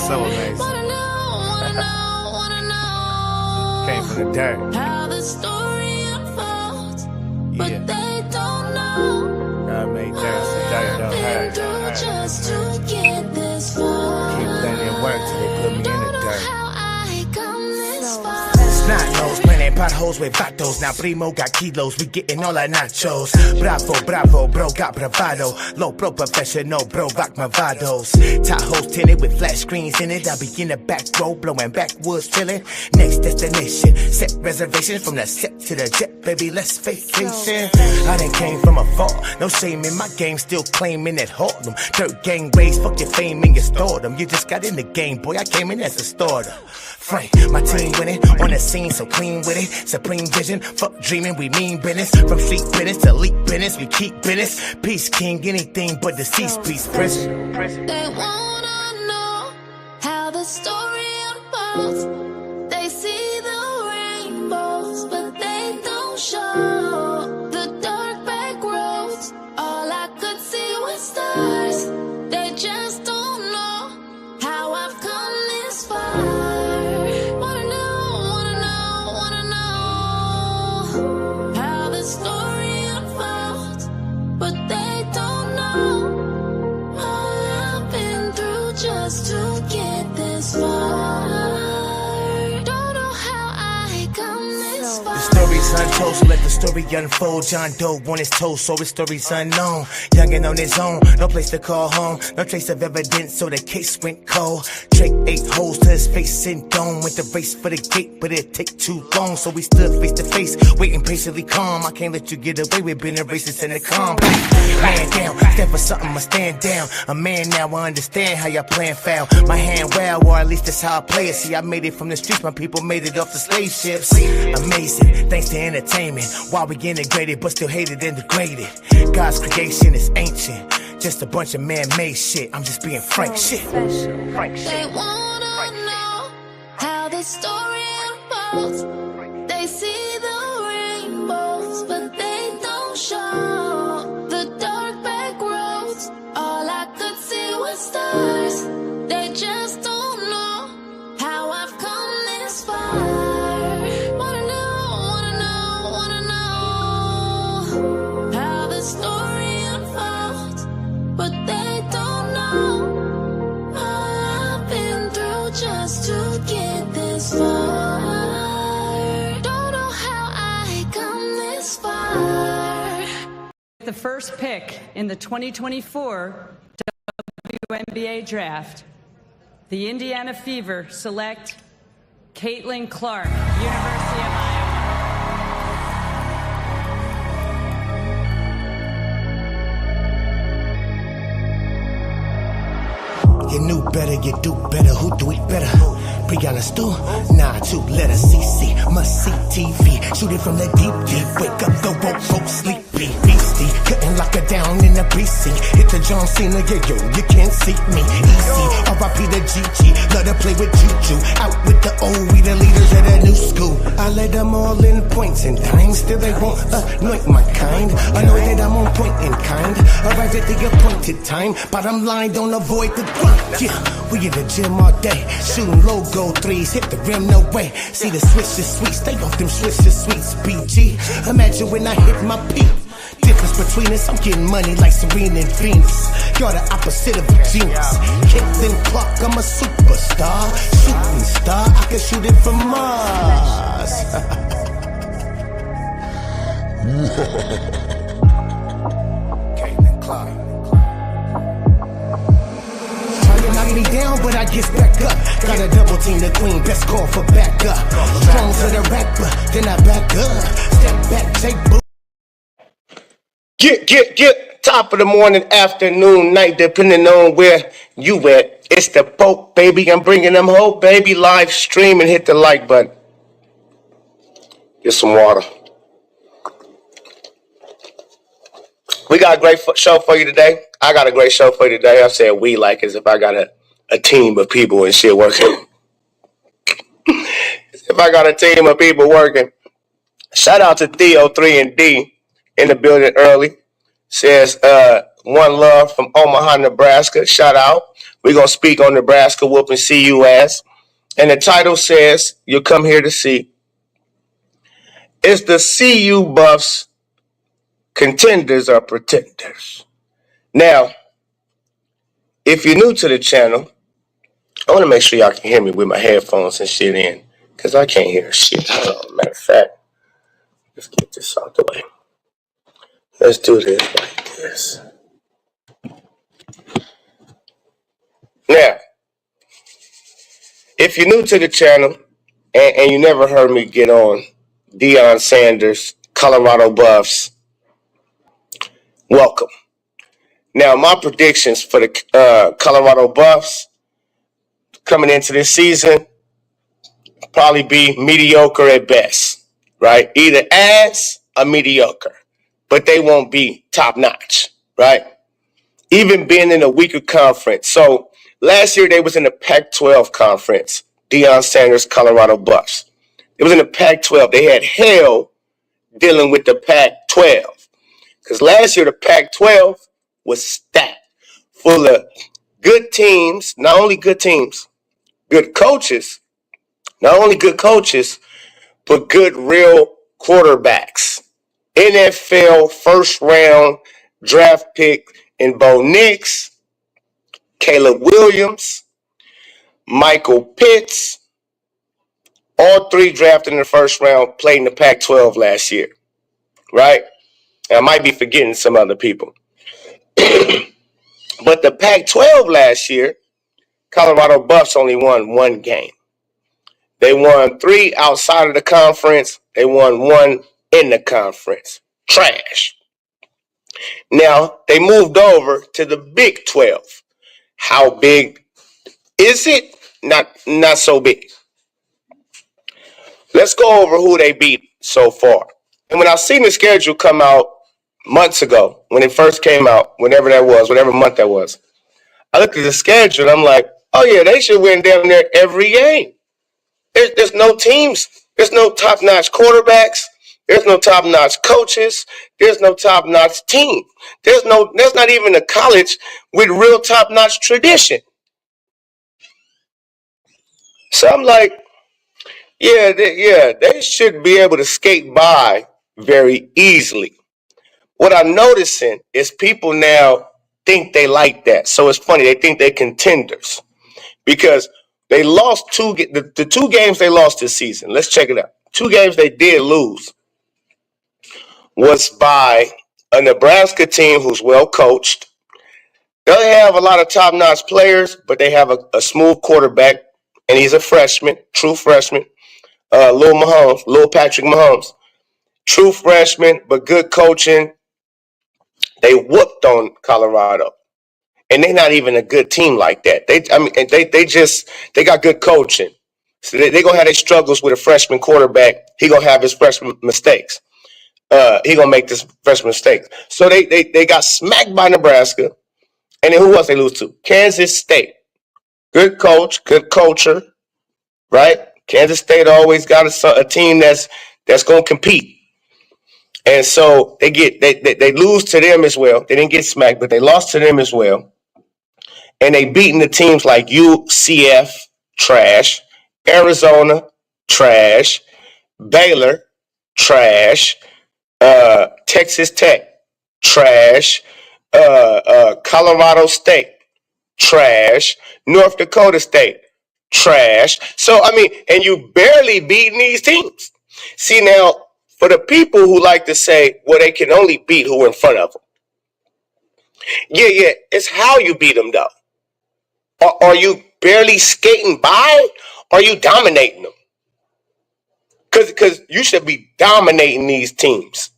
so amazing. Came from the dirt. How the story unfolds, but they don't know. God made dirt, so dirt don't hurt. Just to get this far. Keep letting it work till they put me in the dirt. How I come this far. Snot nose, plenty potholes with vatos. Now Primo got kilos, we getting all our nachos. Bravo, bravo, bro, got bravado. Low pro professional, bro, rock Movados. Tahoe's tinted with flat screens in it. I be in the back row, blowing backwoods, chillin'. Next destination, set reservations from the set to the jet, baby, let's vacation. I done came from afar, no shame in my game, still claiming that Harlem. Dirt gang ways, fuck your fame and your stardom. You just got in the game, boy, I came in as a starter. Frank, my team winning, on the scene so clean with it. Supreme vision, fuck dreaming, we mean business. From street business to elite business, we keep business. Peace king, anything but deceased, peace prison. They wanna know how the story unfolds. They see the rainbows, but they don't show the dark back roads. All I could see was stars. They just don't know how I've come this far. Just to get this far. Don't know how I come this far. The story's untold, so let the story unfold. John Doe on his toes, so his story's unknown. Youngin' on his own, no place to call home. No trace of evidence, so the case went cold. Drake 8 holes to his face and dome. Went the race for the gate, but it take too long. So we stood face to face, waiting patiently calm. I can't let you get away with being a racist in the calm. Man down, stand for something, I stand down. A man now, I understand how y'all plan foul. My hand well, or at least that's how I play it. See, I made it from the streets, my people made it off the slave ships. Amazing, thanks to entertainment. Why we integrated, but still hated and degraded. God's creation is ancient, just a bunch of man-made shit. I'm just being frank shit. Frank shit. They wanna know how the story unfolds. They see the rainbows, but they don't show the dark back roads. All I could see was stars. They just don't know how I've come this far. Wanna know how the story unfolds, but they don't know all I've been through just to get this far. Don't know how I come this far. The first pick in the 2024 WNBA draft, the Indiana Fever select Caitlin Clark, University of Iowa. You knew better, you do better, who do it better? Brianna Stu? Nah, 2 letters, CC, must see TV. Shoot it from the deep, wake up, go woke, folks sleepy. Beastie, couldn't lock her down in the precinct. Hit the John Cena, yeah, yo, you can't see me. Easy, R.I.P. the GG, let her play with Juju. Out with the old, we the leaders of the new school. I let them all in points and times, still they won't anoint my kind. I know that I'm on point in kind, arrived at the appointed time. Bottom line, don't avoid the grind. Yeah, we in the gym all day, shooting logo threes, hit the rim, no way. See the switch is sweet, stay off them switches, sweets, PG. Imagine when I hit my peak. Difference between us, I'm getting money like Serena and Venus. You're the opposite of a genius. Caitlin Clark, I'm a superstar, shooting star. I can shoot it from Mars. Caitlin Clark. Knock me down, but I get back up. Got a double team the queen, best call for backup. Strong to the rapper, then I back up. Step back, take boo. Get. Top of the morning, afternoon, night, depending on where you at. It's the Pope, baby. I'm bringing them hope, baby. Live stream and hit the like button. Get some water. We got a great show for you today. I got a great show for you today. I said we like as if I got a team of people and shit working. If I got a team of people working. Shout out to Theo 3 and D in the building early. Says one love from Omaha, Nebraska. Shout out. We're going to speak on Nebraska whooping CU ass. And the title says, you'll come here to see, is the CU Buffs contenders or pretenders? Now, if you're new to the channel, I want to make sure y'all can hear me with my headphones and shit in, because I can't hear shit. Matter of fact, let's get this out the way. Let's do this like this. Now, if you're new to the channel and you never heard me get on Deion Sanders, Colorado Buffs, welcome. Now, my predictions for the Colorado Buffs coming into this season probably be mediocre at best, right? Either ass or mediocre, but they won't be top notch, right? Even being in a weaker conference. So last year they was in the Pac-12 conference, Deion Sanders, Colorado Buffs. It was in the Pac-12. They had hell dealing with the Pac-12 because last year the Pac-12 was stacked full of good teams, not only good teams, good coaches, not only good coaches, but good real quarterbacks. NFL first round draft pick in Bo Nix, Caleb Williams, Michael Pitts, all three drafted in the first round, played in the Pac-12 last year, right? And I might be forgetting some other people. But the Pac-12 last year, Colorado Buffs only won one game. They won 3 outside of the conference. They won 1 in the conference. Trash. Now, they moved over to the Big 12. How big is it? Not so big. Let's go over who they beat so far. And when I seen the schedule come out months ago, when it first came out, whenever that was, whatever month that was, I looked at the schedule and I'm like, oh yeah, they should win down there every game. There's no teams. There's no top-notch quarterbacks. There's no top-notch coaches. There's no top-notch team. There's not even a college with real top-notch tradition. So I'm like, they should be able to skate by very easily. What I'm noticing is people now think they like that. So it's funny. They think they're contenders because they lost the 2 games they lost this season. Let's check it out. 2 games they did lose was by a Nebraska team who's well coached. They have a lot of top-notch players, but they have a smooth quarterback, and he's a freshman, true freshman. Lil Patrick Mahomes. True freshman, but good coaching. They whooped on Colorado. And they're not even a good team like that. They got good coaching. So they're going to have their struggles with a freshman quarterback. He going to have his freshman mistakes. He going to make this freshman mistakes. So they got smacked by Nebraska. And then who else they lose to? Kansas State. Good coach, good culture, right? Kansas State always got a team that's going to compete. And so they lose to them as well. They didn't get smacked, but they lost to them as well. And they beaten the teams like UCF, trash, Arizona, trash, Baylor, trash, Texas Tech, trash, Colorado State, trash, North Dakota State, trash. So, and you barely beating these teams. See, now, for the people who like to say, well, they can only beat who in front of them. Yeah, it's how you beat them, though. Are you barely skating by? Or are you dominating them? Because you should be dominating these teams.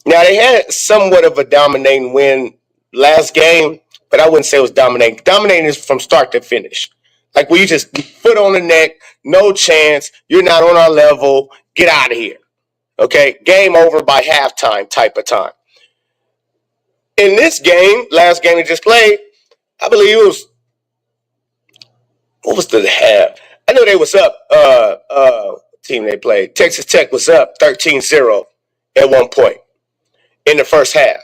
Now, they had somewhat of a dominating win last game, but I wouldn't say it was dominating. Dominating is from start to finish. Like, where you just foot on the neck, no chance, you're not on our level, get out of here. Okay? Game over by halftime type of time. In this game, last game they just played, I believe it was, what was the half? I know they was up, team they played. Texas Tech was up 13-0 at one point in the first half.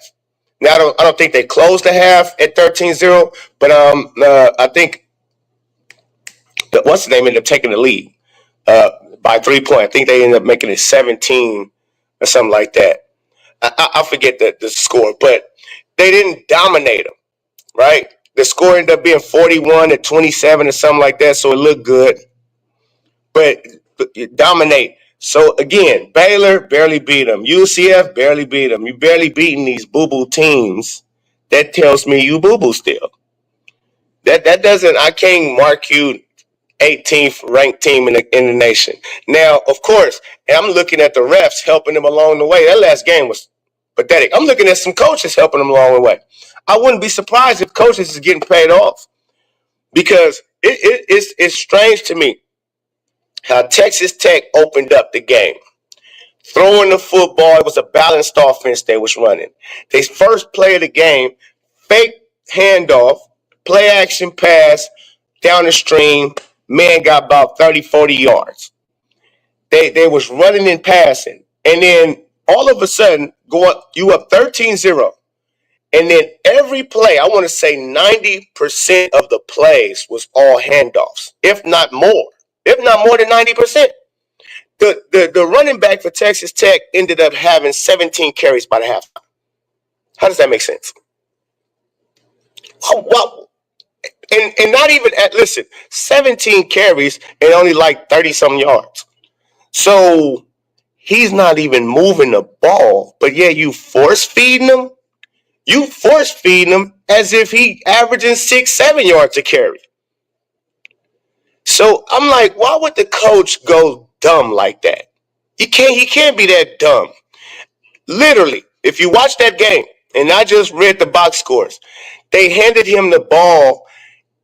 Now, I don't think they closed the half at 13-0, but I think what's the name ended up taking the lead by 3 points. I think they ended up making it 17 or something like that. I forget the score, but they didn't dominate them, right? The score ended up being 41-27 or something like that, so it looked good. But you dominate. So, again, Baylor barely beat them. UCF barely beat them. You barely beating these boo-boo teams. That tells me you boo-boo still. That doesn't – I can't mark you 18th ranked team in the nation. Now, of course, I'm looking at the refs helping them along the way. That last game was pathetic. I'm looking at some coaches helping them along the way. I wouldn't be surprised if coaches is getting paid off because it's strange to me how Texas Tech opened up the game. Throwing the football, it was a balanced offense they was running. They first play of the game, fake handoff, play action pass, down the stream, man got about 30, 40 yards. They was running and passing. And then all of a sudden, you up 13-0. And then every play, I want to say 90% of the plays was all handoffs, if not more than 90%. The running back for Texas Tech ended up having 17 carries by the halftime. How does that make sense? And not even listen, 17 carries and only like 30-some yards. So he's not even moving the ball, but yeah, you force feeding him. You force feeding him as if he averaging 6-7 yards a carry. So I'm like, why would the coach go dumb like that? He can't be that dumb. Literally, if you watch that game, and I just read the box scores, they handed him the ball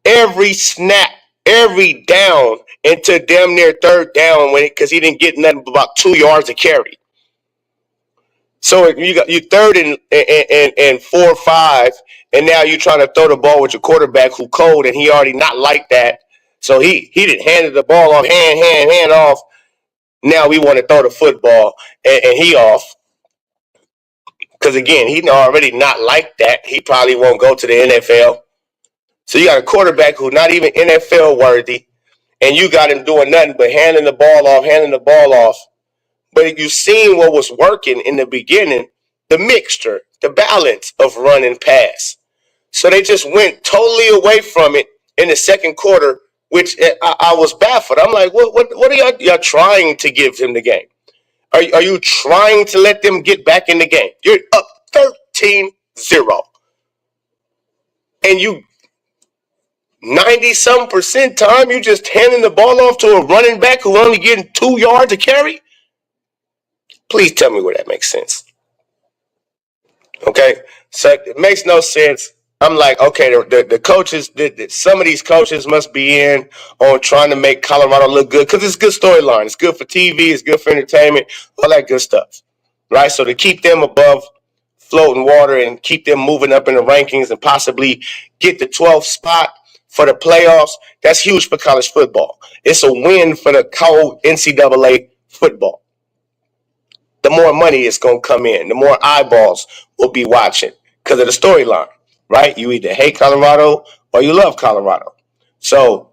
every snap, every down into damn near third down because he didn't get nothing but about 2 yards a carry. So you third and 4 or 5, and now you're trying to throw the ball with your quarterback who cold, and he already not like that. So he didn't hand the ball off, hand off. Now we want to throw the football, and he off. Because, again, he already not like that. He probably won't go to the NFL. So you got a quarterback who's not even NFL worthy, and you got him doing nothing but handing the ball off. But you've seen what was working in the beginning, the mixture, the balance of run and pass. So they just went totally away from it in the second quarter, which I was baffled. I'm like, what are y'all trying to give him the game? Are you trying to let them get back in the game? You're up 13-0. And you 90-some% time, you just handing the ball off to a running back who only getting 2 yards a carry? Please tell me where that makes sense. Okay? So it makes no sense. I'm like, okay, the coaches, some of these coaches must be in on trying to make Colorado look good because it's a good storyline. It's good for TV. It's good for entertainment, all that good stuff, right? So to keep them above floating water and keep them moving up in the rankings and possibly get the 12th spot for the playoffs, that's huge for college football. It's a win for the cold NCAA football. The more money is going to come in, the more eyeballs will be watching because of the storyline. Right? You either hate Colorado or you love Colorado. So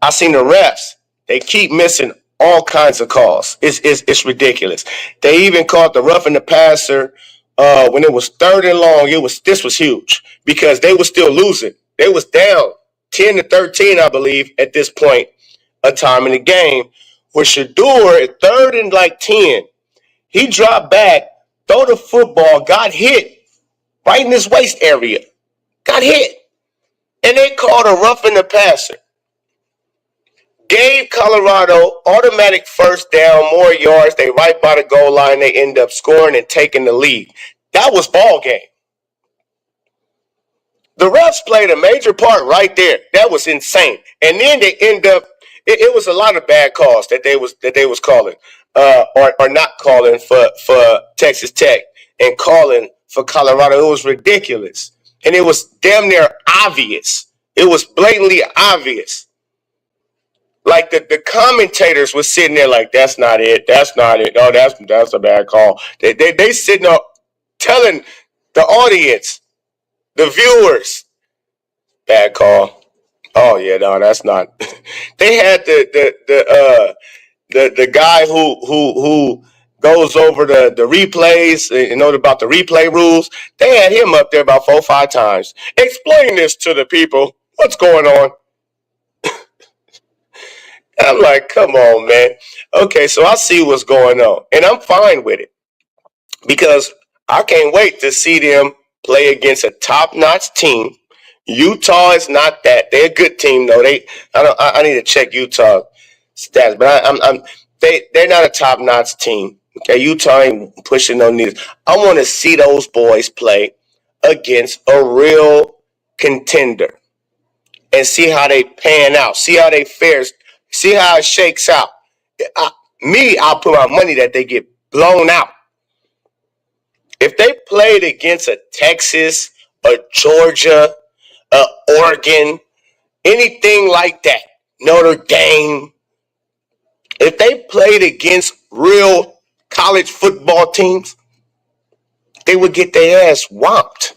I seen the refs. They keep missing all kinds of calls. It's ridiculous. They even called the roughing the passer when it was third and long. This was huge because they were still losing. They was down 10-13, I believe, at this point of time in the game. Where Shador at third and like 10, he dropped back, throw the football, got hit. Right in his waist area. Got hit. And they called a roughing the passer. Gave Colorado automatic first down, more yards. They right by the goal line. They end up scoring and taking the lead. That was ball game. The refs played a major part right there. That was insane. And then they end up, it was a lot of bad calls that they was calling or not calling for Texas Tech and calling for Colorado. It was ridiculous. And it was damn near obvious. It was blatantly obvious. Like the commentators were sitting there like, that's not it. That's not it. No, that's a bad call. They sitting up telling the audience, the viewers. Bad call. Oh yeah, no, that's not. They had the guy who goes over the replays, about the replay rules. They had him up there about 4 or 5 times. Explain this to the people. What's going on? I'm like, come on, man. Okay, so I see what's going on, and I'm fine with it because I can't wait to see them play against a top-notch team. Utah is not that. They're a good team, though. I need to check Utah stats, but they're not a top-notch team. Okay, Utah ain't pushing no needles. I want to see those boys play against a real contender and see how they pan out, see how they fares, see how it shakes out. I'll put my money that they get blown out. If they played against a Texas, a Georgia, a Oregon, anything like that, Notre Dame, if they played against real college football teams, they would get their ass whopped.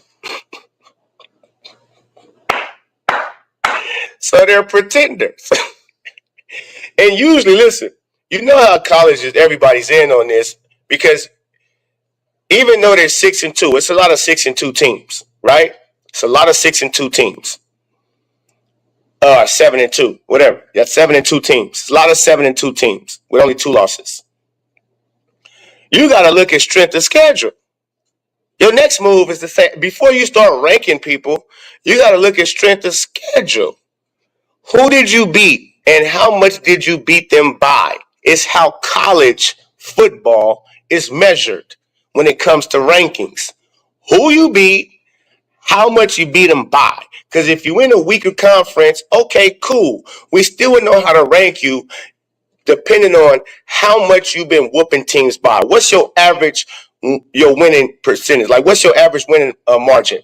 So they're pretenders. And usually, listen, you know how college is, everybody's in on this because even though they're 6-2, it's a lot of 6-2 teams, right? It's a lot of 6-2 teams. 7-2, whatever. That's 7-2 teams. It's a lot of 7-2 teams with only 2 losses. You got to look at strength of schedule. Your next move is to say, before you start ranking people, you got to look at strength of schedule. Who did you beat and how much did you beat them by? It's how college football is measured when it comes to rankings. Who you beat, how much you beat them by. Because if you win a weaker conference, okay, cool. We still would know how to rank you depending on how much you've been whooping teams by. What's your average, your winning percentage? Like, what's your average winning margin?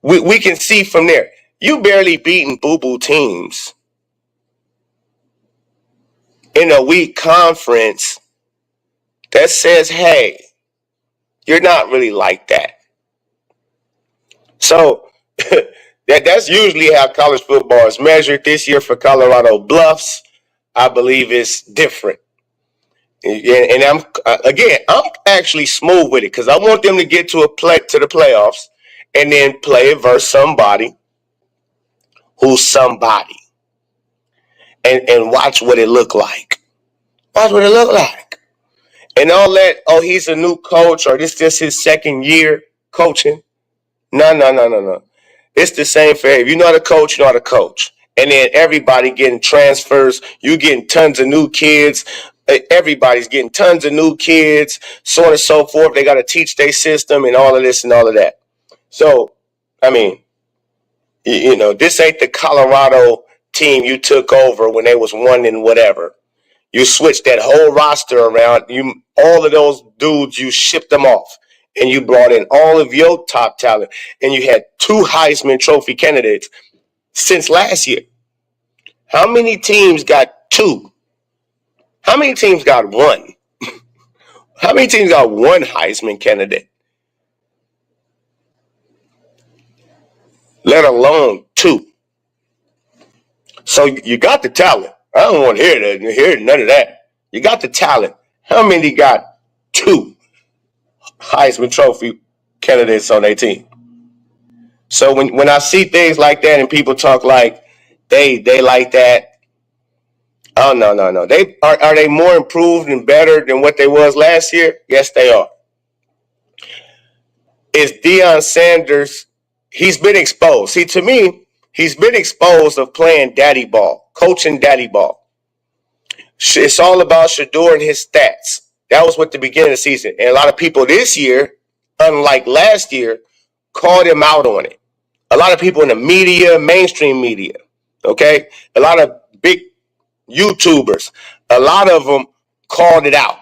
We can see from there. You barely beating boo-boo teams in a weak conference that says, hey, you're not really like that. So that's usually how college football is measured. This year for Colorado Bluffs, I believe it's different. And I'm actually smooth with it because I want them to get to the playoffs and then play it versus somebody who's somebody. And watch what it look like. Watch what it look like. And all that, he's a new coach or this just his second year coaching. No. It's the same for every. You know how to coach, you know how to coach. And then everybody getting transfers. You getting tons of new kids. Everybody's getting tons of new kids, so on and so forth. They got to teach their system and all of this and all of that. So, I mean, this ain't the Colorado team you took over when they was 1 and whatever. You switched that whole roster around. All of those dudes, you shipped them off. And you brought in all of your top talent. And you had 2 Heisman Trophy candidates since last year. How many teams got 2? How many teams got 1? How many teams got 1 Heisman candidate? Let alone 2. So you got the talent. I don't want to hear none of that. You got the talent. How many got 2 Heisman Trophy candidates on their team? So when I see things like that and people talk like they like that, oh no. Are they more improved and better than what they was last year? Yes, they are. Is Deion Sanders? He's been exposed. See, to me, he's been exposed of playing daddy ball, coaching daddy ball. It's all about Shador and his stats. That was what the beginning of the season. And a lot of people this year, unlike last year, called him out on it. A lot of people in the media, mainstream media, okay? A lot of big YouTubers, a lot of them called it out.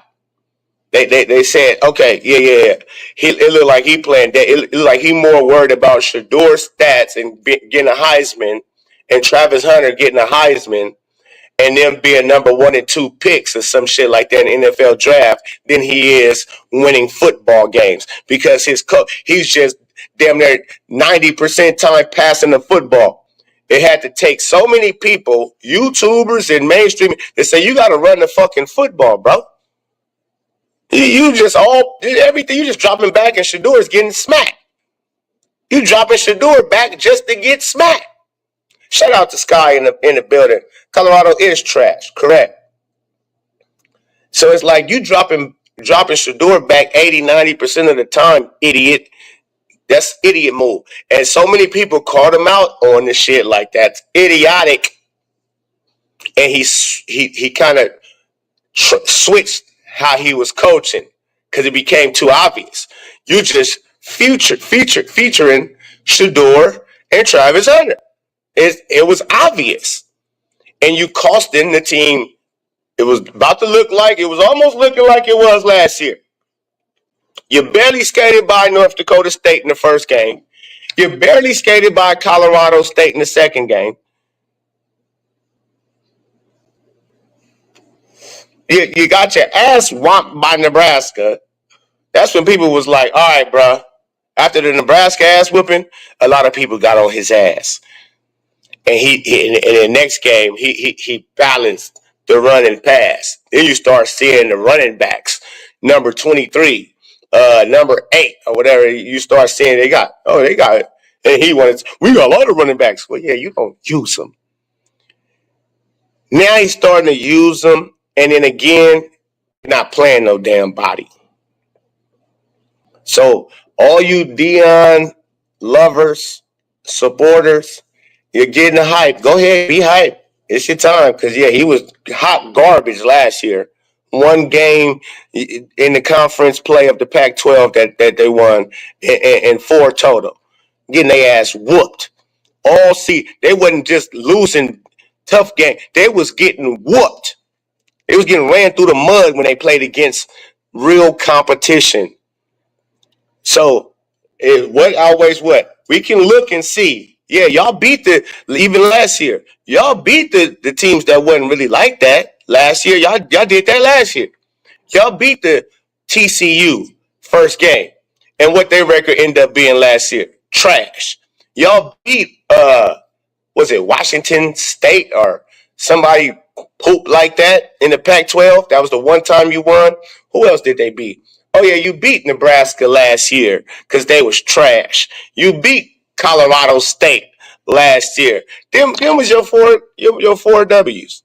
They said, okay, yeah. It looked like he playing that. It looked like he more worried about Shador's stats and getting a Heisman and Travis Hunter getting a Heisman and them being number 1 and 2 picks or some shit like that in the NFL draft than he is winning football games, because he's just damn near 90% time passing the football. It had to take so many people, YouTubers and mainstream, that say you got to run the fucking football, bro. You just everything. You just dropping back and Shador is getting smacked. You dropping Shador back just to get smacked. Shout out to Sky in the building. Colorado is trash, correct? So it's like you dropping Shador back 80-90% of the time, idiot. That's idiot move. And so many people called him out on this shit like that's idiotic. And he kind of switched how he was coaching because it became too obvious. You just featuring Shador and Travis Hunter. It was obvious. And you costing the team. It was about to look like, it was almost looking like it was last year. You barely skated by North Dakota State in the first game. You barely skated by Colorado State in the second game. You got your ass whomped by Nebraska. That's when people was like, all right, bro. After the Nebraska ass whooping, a lot of people got on his ass. And in the next game, he balanced the run and pass. Then you start seeing the running backs, number 23, number 8, or whatever. You start seeing they got it. And we got a lot of running backs. Well, yeah, you don't use them. Now he's starting to use them, and then again, not playing no damn body. So all you Deion lovers, supporters, you're getting the hype. Go ahead, be hype. It's your time, because, yeah, he was hot garbage last year. One game in the conference play of the Pac-12 that they won, and 4 total. Getting their ass whooped. They wasn't just losing tough game. They was getting whooped. They was getting ran through the mud when they played against real competition. So, what? We can look and see. Yeah, y'all beat even last year. Y'all beat the teams that wasn't really like that last year. Y'all did that last year. Y'all beat the TCU first game. And what their record ended up being last year? Trash. Y'all beat was it Washington State or somebody poop like that in the Pac-12? That was the one time you won. Who else did they beat? Oh yeah, you beat Nebraska last year because they was trash. You beat Colorado State last year. Them was your four W's.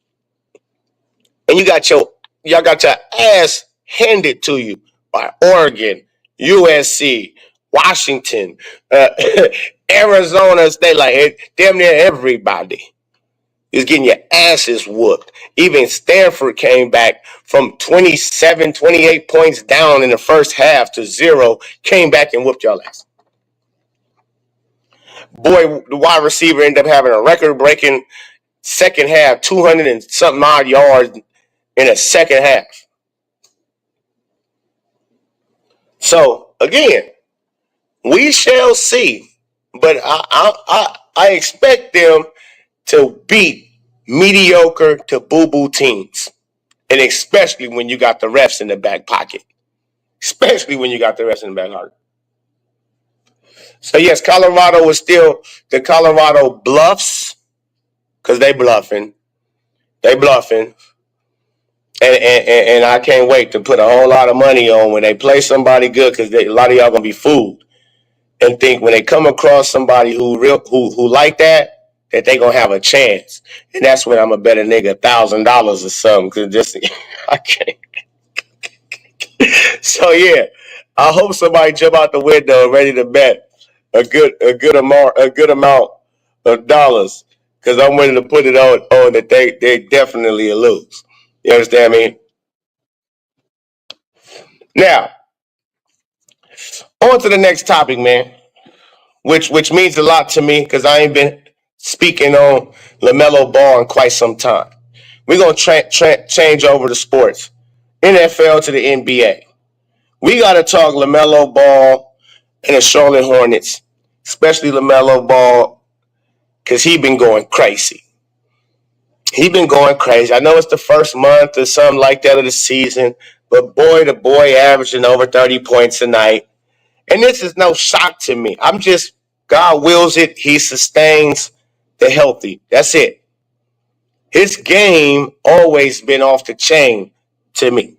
And y'all got your ass handed to you by Oregon, USC, Washington, Arizona State, like damn near everybody is getting your asses whooped. Even Stanford came back from 27, 28 points down in the first half to 0, came back and whooped y'all ass. Boy, the wide receiver ended up having a record-breaking second half, 200 and something odd yards in a second half. So, again, we shall see. But I expect them to beat mediocre to boo-boo teams. And especially when you got the refs in the back pocket. Especially when you got the refs in the back pocket. So, yes, Colorado was still the Colorado Bluffs, because they bluffing. They bluffing. And I can't wait to put a whole lot of money on when they play somebody good, because a lot of y'all going to be fooled and think when they come across somebody who like that they going to have a chance. And that's when I'm going to bet a nigga $1,000 or something, because just I can't. So, yeah, I hope somebody jump out the window ready to bet a good amount of dollars, because I'm ready to put it on that they definitely will lose. You understand me? Now, on to the next topic, man, which means a lot to me because I ain't been speaking on LaMelo Ball in quite some time. We're going to change over to sports, NFL to the NBA. We got to talk LaMelo Ball and the Charlotte Hornets, especially LaMelo Ball, because he been going crazy. He been going crazy. I know it's the first month or something like that of the season, but boy, the boy averaging over 30 points a night. And this is no shock to me. I'm just, God wills it. He sustains the healthy. That's it. His game always been off the chain to me.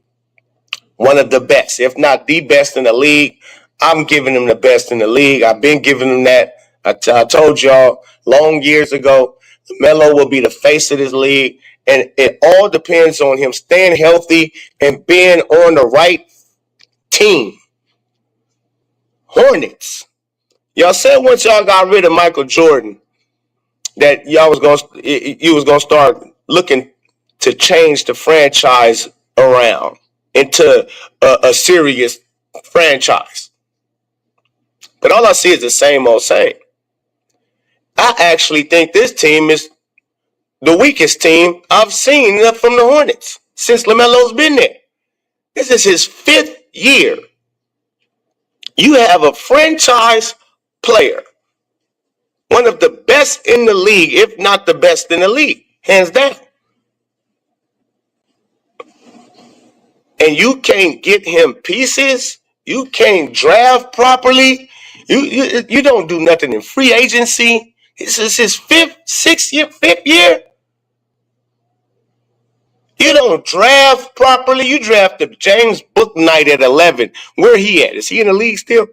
One of the best, if not the best in the league. I'm giving him the best in the league. I've been giving him that. I told y'all long years ago, Melo will be the face of this league. And it all depends on him staying healthy and being on the right team. Hornets. Y'all said once y'all got rid of Michael Jordan that you was gonna start looking to change the franchise around into a serious franchise. But all I see is the same old same. I actually think this team is the weakest team I've seen from the Hornets since LaMelo's been there. This is his 5th year. You have a franchise player, one of the best in the league, if not the best in the league, hands down. And you can't get him pieces. You can't draft properly. You don't do nothing in free agency. This is his 5th year. You don't draft properly. You drafted James Bouknight at 11. Where he at? Is he in the league still?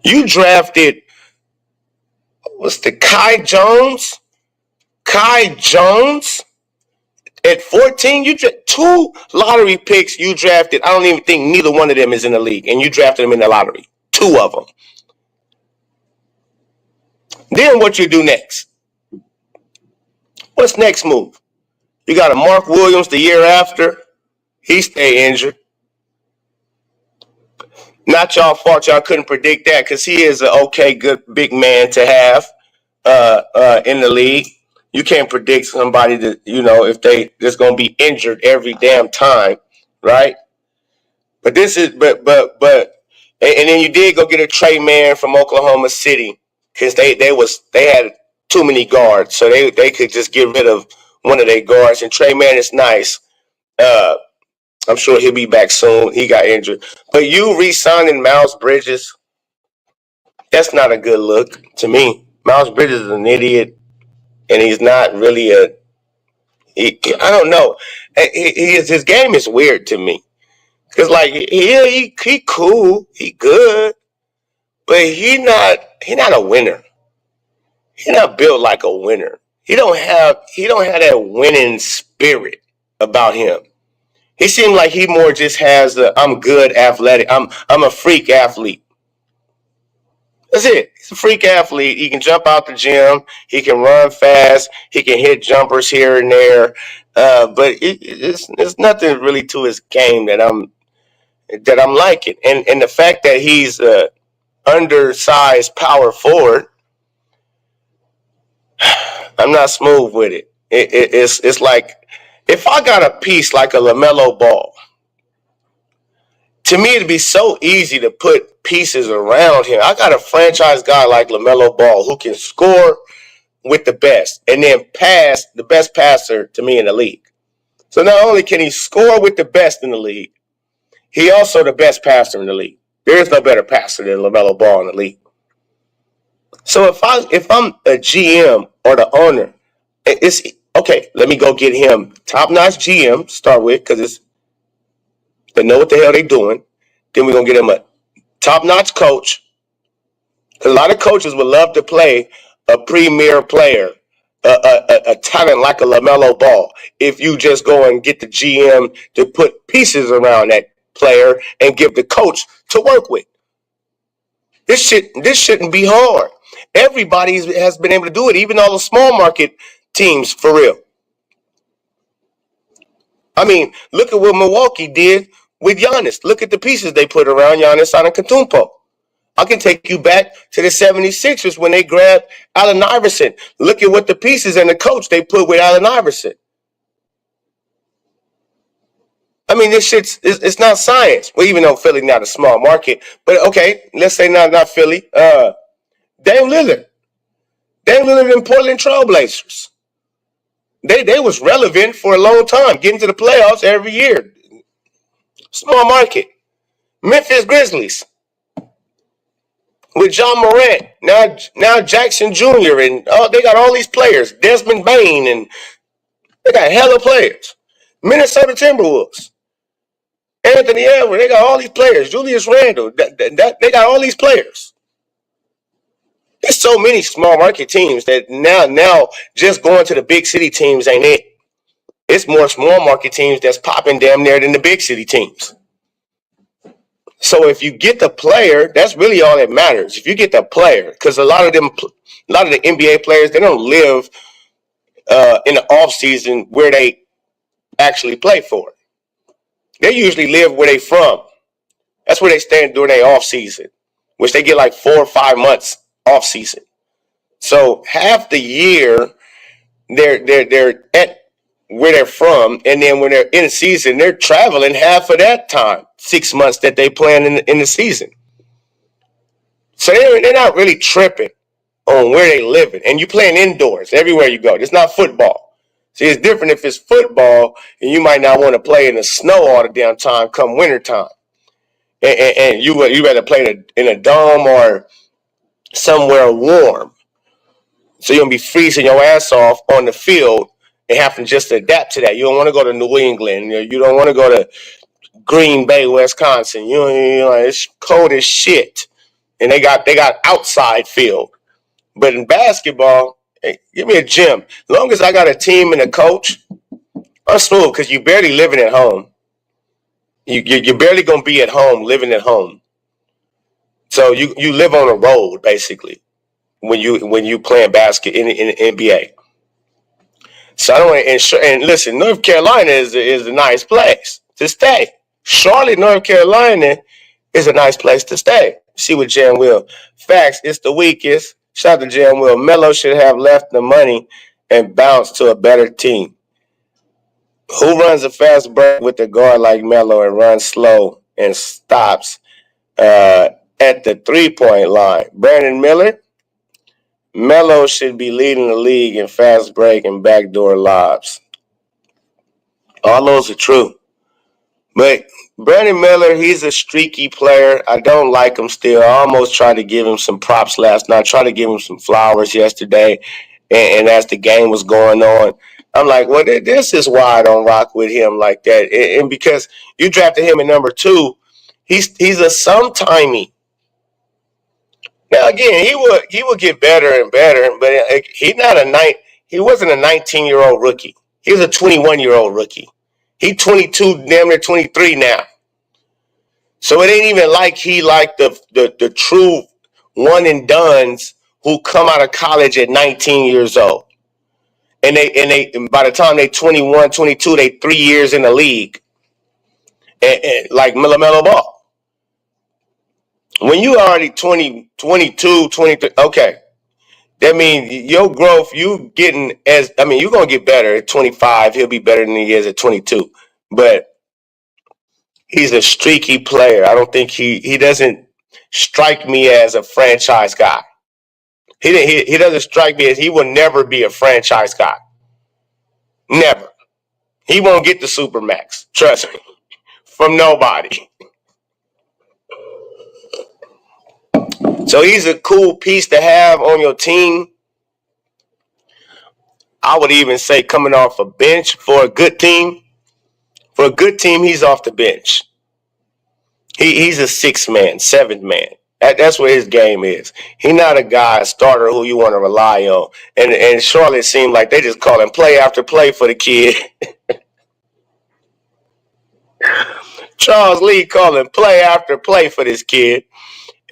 You drafted, what's the Kai Jones? Kai Jones at 14. You drafted 2 lottery picks. You drafted. I don't even think neither one of them is in the league, and you drafted them in the lottery. 2 of them. Then what you do next? What's next move? You got a Mark Williams the year after. He stay injured. Not y'all fault y'all couldn't predict that because he is an okay, good big man to have in the league. You can't predict somebody that, if they're going to be injured every damn time, right? But this is, and then you did go get a Trey Man from Oklahoma City because they had too many guards, so they could just get rid of one of their guards. And Trey Man is nice. I'm sure he'll be back soon. He got injured. But you re-signing Miles Bridges, that's not a good look to me. Miles Bridges is an idiot, and he's not really I don't know. His game is weird to me. Because, he cool. He good. But he not a winner. He not built like a winner. He don't have that winning spirit about him. He seemed like he more just has I'm good athletic. I'm a freak athlete. That's it. He's a freak athlete. He can jump out the gym. He can run fast. He can hit jumpers here and there. But it's nothing really to his game that I'm liking. And the fact that he's undersized power forward, I'm not smooth with it. It's like if I got a piece like a LaMelo Ball, to me it'd be so easy to put pieces around him. I got a franchise guy like LaMelo Ball who can score with the best and then pass, the best passer to me in the league. So not only can he score with the best in the league, he also the best passer in the league. There is no better passer than LaMelo Ball in the league. So if I'm a GM or the owner, it's okay. Let me go get him top-notch GM to start with because they know what the hell they're doing. Then we're gonna get him a top-notch coach. A lot of coaches would love to play a premier player, a talent like a LaMelo Ball. If you just go and get the GM to put pieces around that player and give the coach to work with. This shouldn't be hard. Everybody has been able to do it, even all the small market teams, for real. I mean, look at what Milwaukee did with Giannis. Look at the pieces they put around Giannis Antetokounmpo. I can take you back to the 76ers when they grabbed Allen Iverson. Look at what the pieces and the coach they put with Allen Iverson. I mean, this it's not science. Well, even though Philly's not a small market, but okay, let's say not Philly. Dame Lillard. They lived in Portland Trailblazers. They was relevant for a long time, getting to the playoffs every year. Small market. Memphis Grizzlies with John Morant, now Jackson Jr. and they got all these players. Desmond Bain, and they got hella players. Minnesota Timberwolves. Anthony Edwards, they got all these players. Julius Randle, they got all these players. There's so many small market teams that now just going to the big city teams ain't it. It's more small market teams that's popping damn near than the big city teams. So if you get the player, that's really all that matters. If you get the player, because a lot of the NBA players, they don't live in the off season where they actually play for. They usually live where they from. That's where they stand during their off season, which they get like 4 or 5 months off season. So half the year they're at where they're from, and then when they're in the season, they're traveling half of that time, 6 months that they plan in the season. So they're not really tripping on where they living, and you playing indoors everywhere you go. It's not football. See, it's different if it's football, and you might not want to play in the snow all the damn time come winter time. And you rather play in a dome or somewhere warm. So you're going to be freezing your ass off on the field and having to just adapt to that. You don't want to go to New England. You don't want to go to Green Bay, Wisconsin. You know, it's cold as shit. And they got outside field. But in basketball, hey, give me a gym. As long as I got a team and a coach, I'm smooth because you're barely living at home. You're barely going to be at home, living at home. So you live on a road, basically, when you playing basket in the NBA. So I don't want to, and listen, North Carolina is a nice place to stay. Charlotte, North Carolina is a nice place to stay. See what Jan Will. Facts, it's the weakest. Shout out to Jan Will. Melo should have left the money and bounced to a better team. Who runs a fast break with a guard like Melo and runs slow and stops at the 3-point line? Brandon Miller? Melo should be leading the league in fast break and backdoor lobs. All those are true. But Brandon Miller, he's a streaky player. I don't like him still. I almost tried to give him some props last night. I tried to give him some flowers yesterday. And as the game was going on, I'm like, well, this is why I don't rock with him like that. And because you drafted him at number 2, he's a sometimey. Now again, he will get better and better, but he wasn't a 19-year-old rookie. He was a 21-year-old rookie. He's 22, damn near 23 now. So it ain't even like he like the true one and dones who come out of college at 19 years old. And by the time they 21, 22, they 3 years in the league. And like Melo Ball. When you already 20, 22, 23, okay. That means your growth, you're going to get better at 25. He'll be better than he is at 22. But he's a streaky player. I don't think he doesn't strike me as a franchise guy. He doesn't strike me as he will never be a franchise guy. Never. He won't get the Supermax. Trust me. From nobody. So he's a cool piece to have on your team. I would even say coming off a bench for a good team. For a good team, he's off the bench. He's a 6th man, 7th man. That's what his game is. He's not a starter who you want to rely on. And Charlotte seemed like they just call him play after play for the kid. Charles Lee called him play after play for this kid.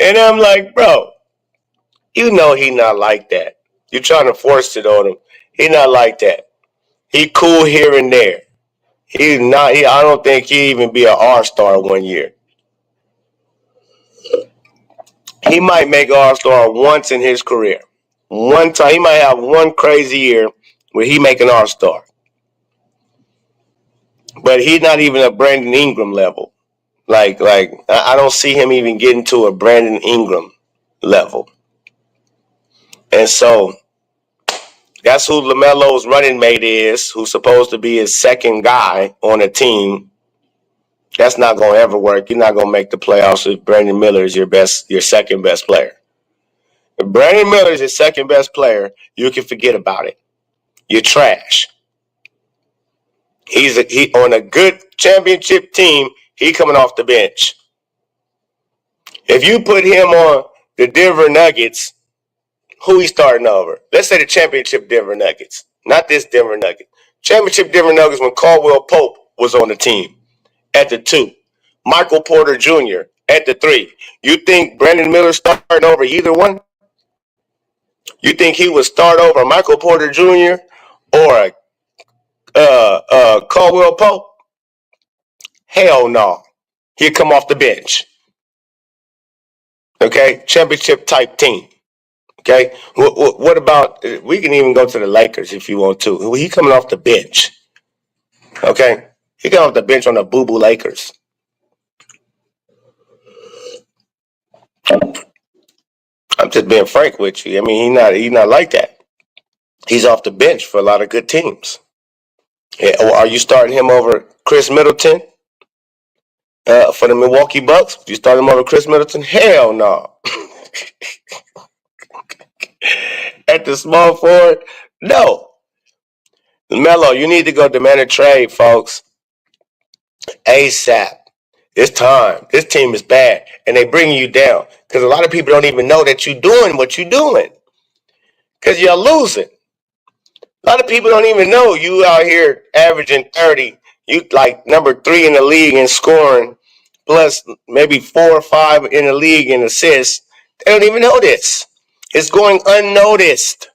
And I'm like, bro, you know he not like that. You're trying to force it on him. He not like that. He cool here and there. He's not. I don't think he even be an All-Star one year. He might make All-Star once in his career. One time, he might have one crazy year where he make an All-Star. But he's not even a Brandon Ingram level. Like I don't see him even getting to a Brandon Ingram level. And so That's who LaMelo's running mate is, who's supposed to be his second guy on a team. That's not going to ever work. You're not going to make the playoffs if Brandon Miller is your second best player. If Brandon Miller is your second best player, you can forget about it. You're trash. He on a good championship team. He coming off the bench. If you put him on the Denver Nuggets, who he starting over? Let's say the championship Denver Nuggets, not this Denver Nuggets. Championship Denver Nuggets when Caldwell Pope was on the team at the 2. Michael Porter Jr. at the 3. You think Brandon Miller starting over either one? You think he would start over Michael Porter Jr. or Caldwell Pope? Hell no. He'd come off the bench. Okay? Championship type team. Okay? What about, we can even go to the Lakers if you want to. He coming off the bench. Okay? He coming off the bench on the boo-boo Lakers. I'm just being frank with you. I mean, he's not like that. He's off the bench for a lot of good teams. Yeah, are you starting him over Chris Middleton for the Milwaukee Bucks? You start him over Chris Middleton? Hell no. At the small forward? No. Melo, you need to go demand a trade, folks. ASAP. It's time. This team is bad, and they bring you down because a lot of people don't even know that you're doing what you're doing because you're losing. A lot of people don't even know you out here averaging 30. You like number 3 in the league in scoring, plus maybe 4 or 5 in the league in assists. They don't even know this. It's going unnoticed.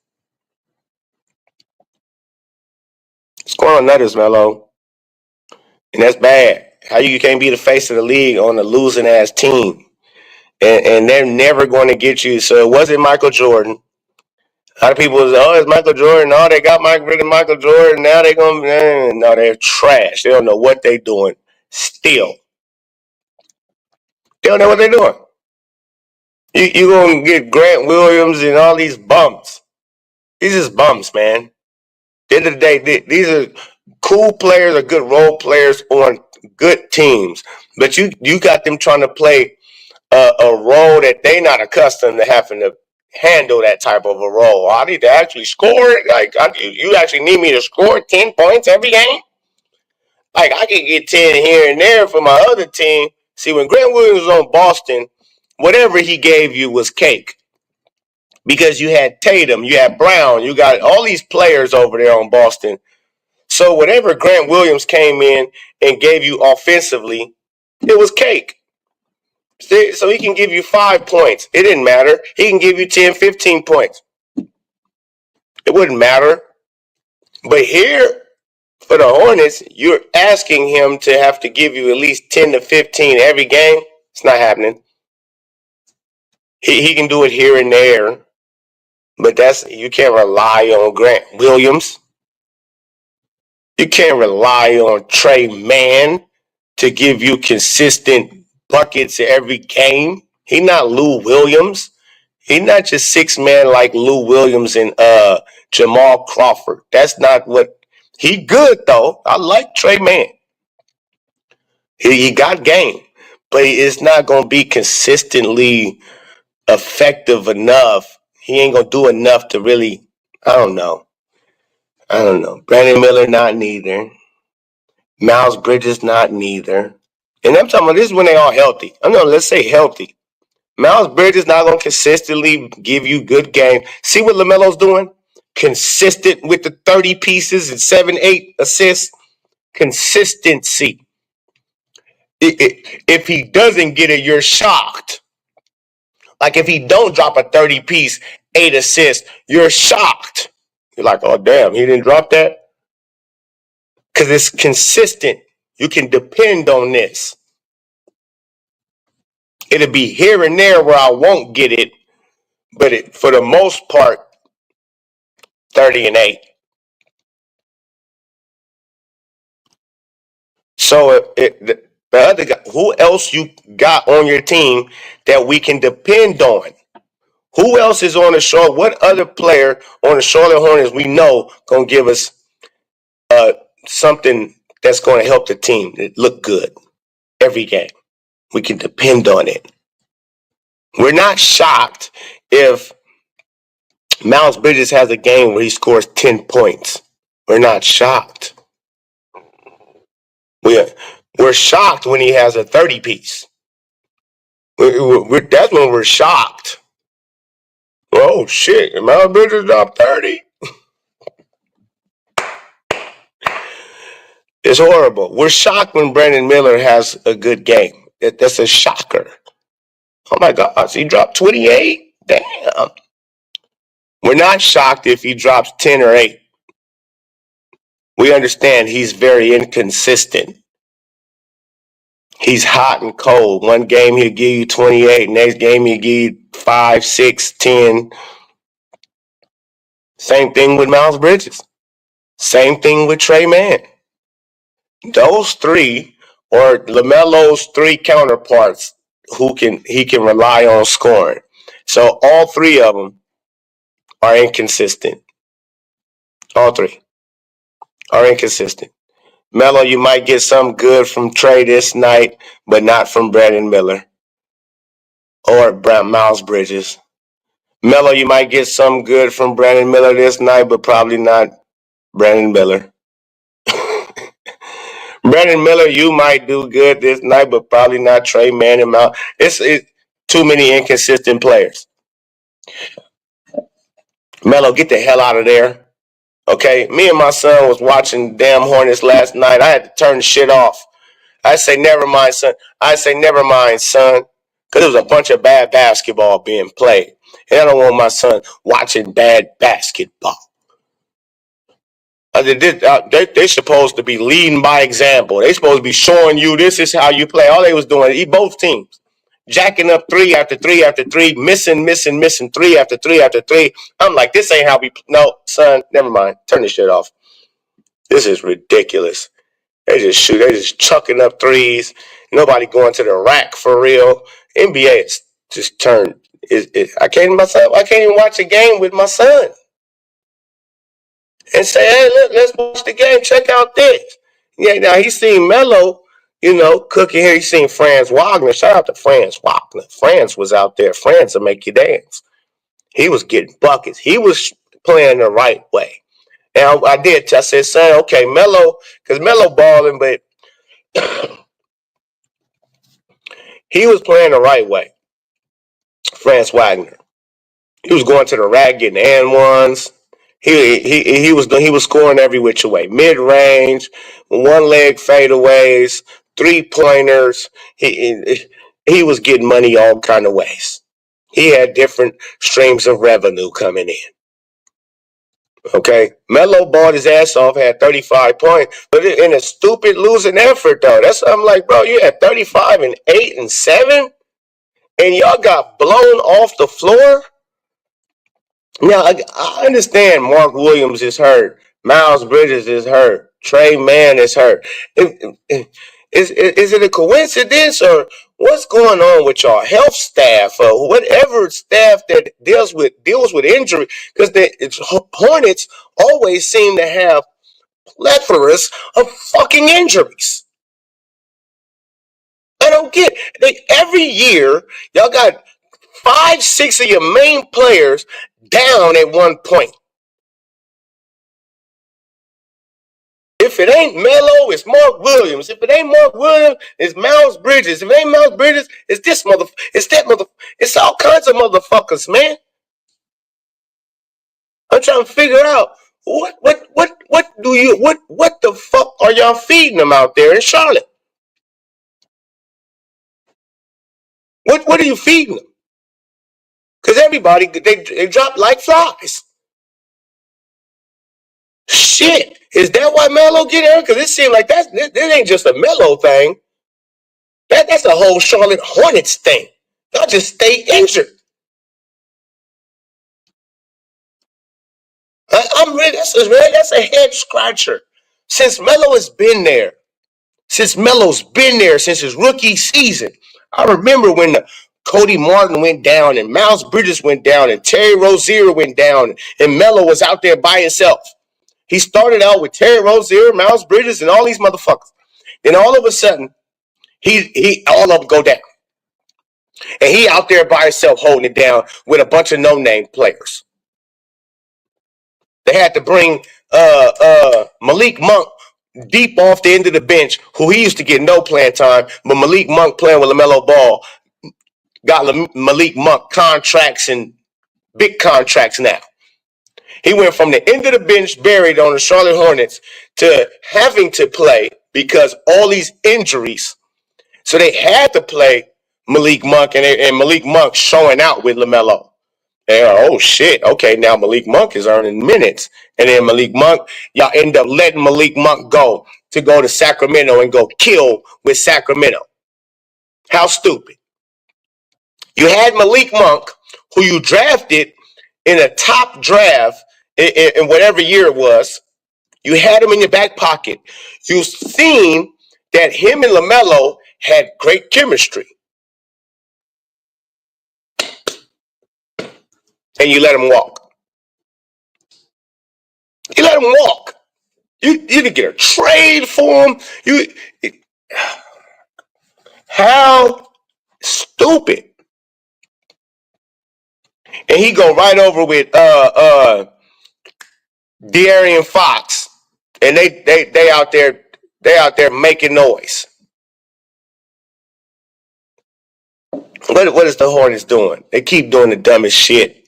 It's going unnoticed, Melo. And that's bad. How you can't be the face of the league on a losing ass team. And they're never going to get you. So it wasn't Michael Jordan. A lot of people say, oh, it's Michael Jordan. Oh, they got rid of Michael Jordan. Now they're going to, no, they're trash. They don't know what they're doing still. They don't know what they're doing. You're going to get Grant Williams and all these bums. These is bums, man. At the end of the day, these are cool players or good role players on good teams. But you got them trying to play a role that they're not accustomed to having to handle that type of a role. I need to actually score. You actually need me to score 10 points every game? Like, I can get 10 here and there for my other team. See, when Grant Williams was on Boston, whatever he gave you was cake. Because you had Tatum, you had Brown, you got all these players over there on Boston. So whatever Grant Williams came in and gave you offensively, it was cake. So he can give you 5 points. It didn't matter. He can give you 10, 15 points. It wouldn't matter. But here, for the Hornets, you're asking him to have to give you at least 10 to 15 every game. It's not happening. He can do it here and there. But you can't rely on Grant Williams. You can't rely on Trey Mann to give you consistent buckets every game. He's not Lou Williams. He's not just 6-man like Lou Williams and Jamal Crawford. That's not what he good though. I like Trey Mann. He got game, but it's not gonna be consistently effective enough. He ain't gonna do enough to really. I don't know. Brandon Miller not neither. Miles Bridges not neither. And I'm talking about this is when they all healthy. Let's say healthy. Miles Bridges not going to consistently give you good game. See what LaMelo's doing? Consistent with the 30 pieces and 7, 8 assists. Consistency. If he doesn't get it, you're shocked. Like if he don't drop a 30-piece, 8 assists, you're shocked. You're like, oh, damn, he didn't drop that? Because it's consistent. You can depend on this. It'll be here and there where I won't get it, but for the most part, 30 and 8. So the other guy, who else you got on your team that we can depend on? Who else is on the Charlotte? What other player on the Charlotte Hornets we know gonna give us something that's going to help the team look good every game? We can depend on it. We're not shocked if Miles Bridges has a game where he scores 10 points. We're not shocked. We're shocked when he has a 30-piece. That's when we're shocked. Oh, shit. Miles Bridges dropped 30. It's horrible. We're shocked when Brandon Miller has a good game. That's a shocker. Oh, my gosh. He dropped 28? Damn. We're not shocked if he drops 10 or 8. We understand he's very inconsistent. He's hot and cold. One game he'll give you 28. Next game he'll give you 5, 6, 10. Same thing with Miles Bridges. Same thing with Trey Mann. Those three are LaMelo's three counterparts he can rely on scoring. So all three of them are inconsistent. All three are inconsistent. Melo, you might get some good from Trey this night, but not from Brandon Miller or Miles Bridges. Melo, you might get some good from Brandon Miller this night, but probably not Brandon Miller. Brandon Miller, you might do good this night, but probably not Trey Mann and Miles. It's too many inconsistent players. Melo, get the hell out of there. Okay, me and my son was watching damn Hornets last night. I had to turn the shit off. I say, never mind, son. Because there was a bunch of bad basketball being played. And I don't want my son watching bad basketball. They're supposed to be leading by example. They're supposed to be showing you this is how you play. All they was doing, both teams, jacking up 3 after 3 after 3, missing 3 after 3 after 3. I'm like, this ain't how we. No, son, never mind. Turn this shit off. This is ridiculous. They just shoot. They just chucking up threes. Nobody going to the rack for real. NBA is just turned. I can't even watch a game with my son and say, hey, look, let's watch the game. Check out this. Yeah, now he's seen Melo, cooking here. He's seen Franz Wagner. Shout out to Franz Wagner. Franz was out there. Franz will make you dance. He was getting buckets. He was playing the right way. And I said, son, okay, Melo, because Melo balling, but he was playing the right way. Franz Wagner. He was going to the rack, getting and ones. He was scoring every which way. Mid range, one leg fadeaways, 3-pointers. He was getting money all kind of ways. He had different streams of revenue coming in. Okay, Melo balled his ass off, had 35 points, but in a stupid losing effort though. I'm like, bro, you had 35 and 8 and 7, and y'all got blown off the floor. Now I understand Mark Williams is hurt, Miles Bridges is hurt, Trey Mann is hurt. Is it a coincidence or what's going on with y'all health staff or whatever staff that deals with injury? Because the Hornets always seem to have plethoras of fucking injuries. I don't get it. Every year y'all got 5, 6 of your main players down at one point. If it ain't Melo, it's Mark Williams. If it ain't Mark Williams, it's Miles Bridges. If it ain't Miles Bridges, it's this it's that it's all kinds of motherfuckers, man. I'm trying to figure out what the fuck are y'all feeding them out there in Charlotte? What are you feeding them? Because everybody they drop like flies. Shit, is that why Melo get hurt? Because it seems like that ain't just a Melo thing. That's a whole Charlotte Hornets thing. Y'all just stay injured. That's a head scratcher. Since Melo's been there, since his rookie season, I remember when the Cody Martin went down, and Miles Bridges went down, and Terry Rozier went down, and Melo was out there by himself. He started out with Terry Rozier, Miles Bridges, and all these motherfuckers. Then all of a sudden, all of them go down. And he out there by himself holding it down with a bunch of no-name players. They had to bring Malik Monk deep off the end of the bench, who he used to get no playing time, but Malik Monk playing with LaMelo Ball got Malik Monk contracts and big contracts now. He went from the end of the bench buried on the Charlotte Hornets to having to play because all these injuries. So they had to play Malik Monk, and Malik Monk showing out with LaMelo. And oh shit, okay, now Malik Monk is earning minutes. And then Malik Monk, y'all end up letting Malik Monk go to Sacramento and go kill with Sacramento. How stupid. You had Malik Monk, who you drafted in a top draft in whatever year it was. You had him in your back pocket. You've seen that him and LaMelo had great chemistry. And you let him walk. You let him walk. You didn't get a trade for him. How stupid. And he go right over with De'Aaron Fox. And they out there making noise. What is the Hornets doing? They keep doing the dumbest shit.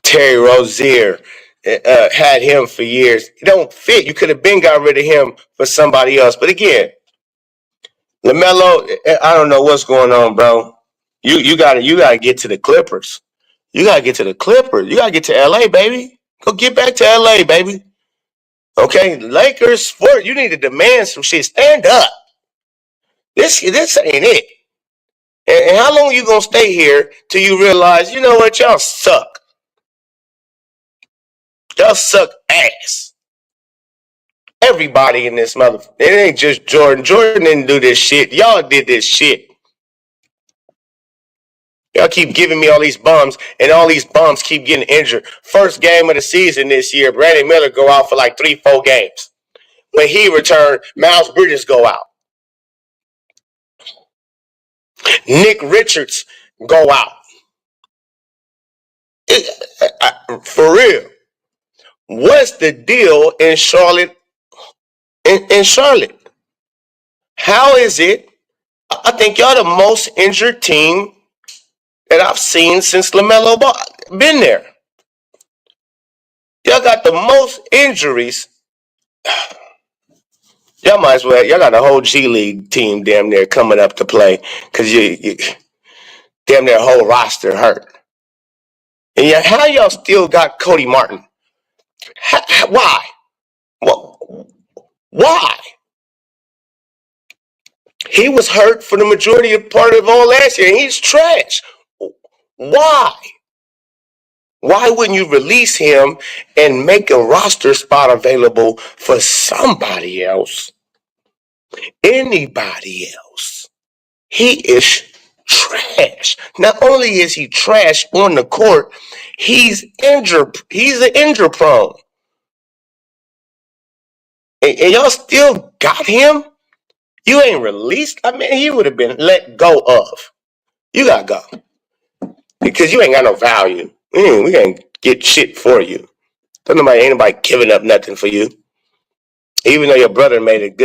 Terry Rozier had him for years. It don't fit. You could have been got rid of him for somebody else. But again, LaMelo, I don't know what's going on, bro. You gotta get to the Clippers. You gotta get to the Clippers. You gotta get to LA, baby. Go get back to LA, baby. Okay, Lakers, sport. You need to demand some shit. Stand up. This ain't it. And how long are you gonna stay here till you realize, you know what, y'all suck. Y'all suck ass. Everybody in this motherfucker. It ain't just Jordan. Jordan didn't do this shit. Y'all did this shit. Y'all keep giving me all these bums, and all these bums keep getting injured. First game of the season this year, Brandon Miller go out for like 3-4 games. When he returned, Miles Bridges go out. Nick Richards go out. For real. What's the deal in Charlotte? In Charlotte, how is it? I think y'all the most injured team that I've seen since LaMelo Ball been there. Y'all got the most injuries. Y'all might as well. Y'all got a whole G League team damn near coming up to play because you damn near whole roster hurt. And yet, how y'all still got Cody Martin? Why? Why? He was hurt for the majority of part of all last year, and he's trash. Why? Why wouldn't you release him and make a roster spot available for somebody else? Anybody else? He is trash. Not only is he trash on the court, he's injured. He's an injury prone. And y'all still got him? You ain't released? I mean, he would have been let go of. You gotta go. Because you ain't got no value. We can't get shit for you. Ain't nobody giving up nothing for you. Even though your brother made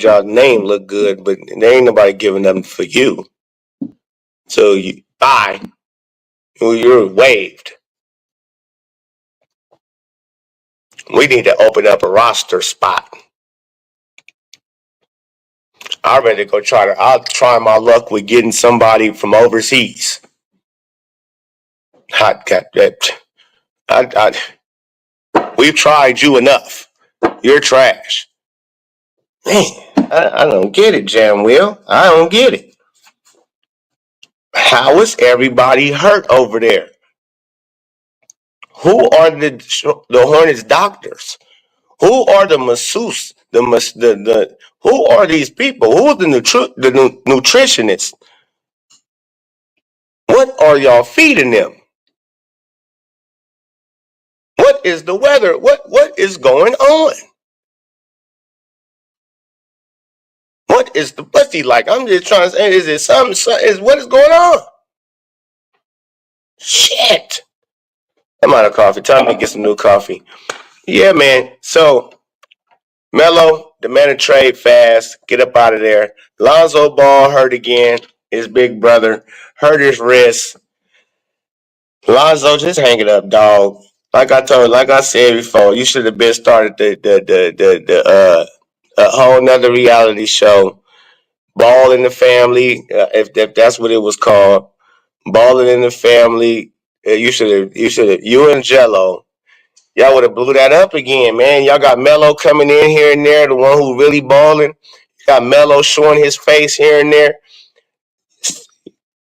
y'all name look good, but there ain't nobody giving nothing for you. So bye. You're waived. We need to open up a roster spot. I'm ready to go I'll try my luck with getting somebody from overseas. We've tried you enough. You're trash. Man, I don't get it, Jam Will. I don't get it. How is everybody hurt over there? Who are the Hornets doctors? Who are the masseuses? Who are these people? Who are the nutritionists? What are y'all feeding them? What is the weather? What is going on? What's he like? I'm just trying to say, is it something? What is going on? Shit. I'm out of coffee. Time to get some new coffee. Yeah, man. So Melo, the man of trade fast. Get up out of there. Lonzo Ball hurt again. His big brother hurt his wrist. Lonzo, just hang it up, dog. Like I said before, you should have been started the a whole nother reality show. Ball in the Family, if that's what it was called. Balling in the Family. You and Jello. Y'all would have blew that up again, man. Y'all got Melo coming in here and there, the one who really balling. Got Melo showing his face here and there.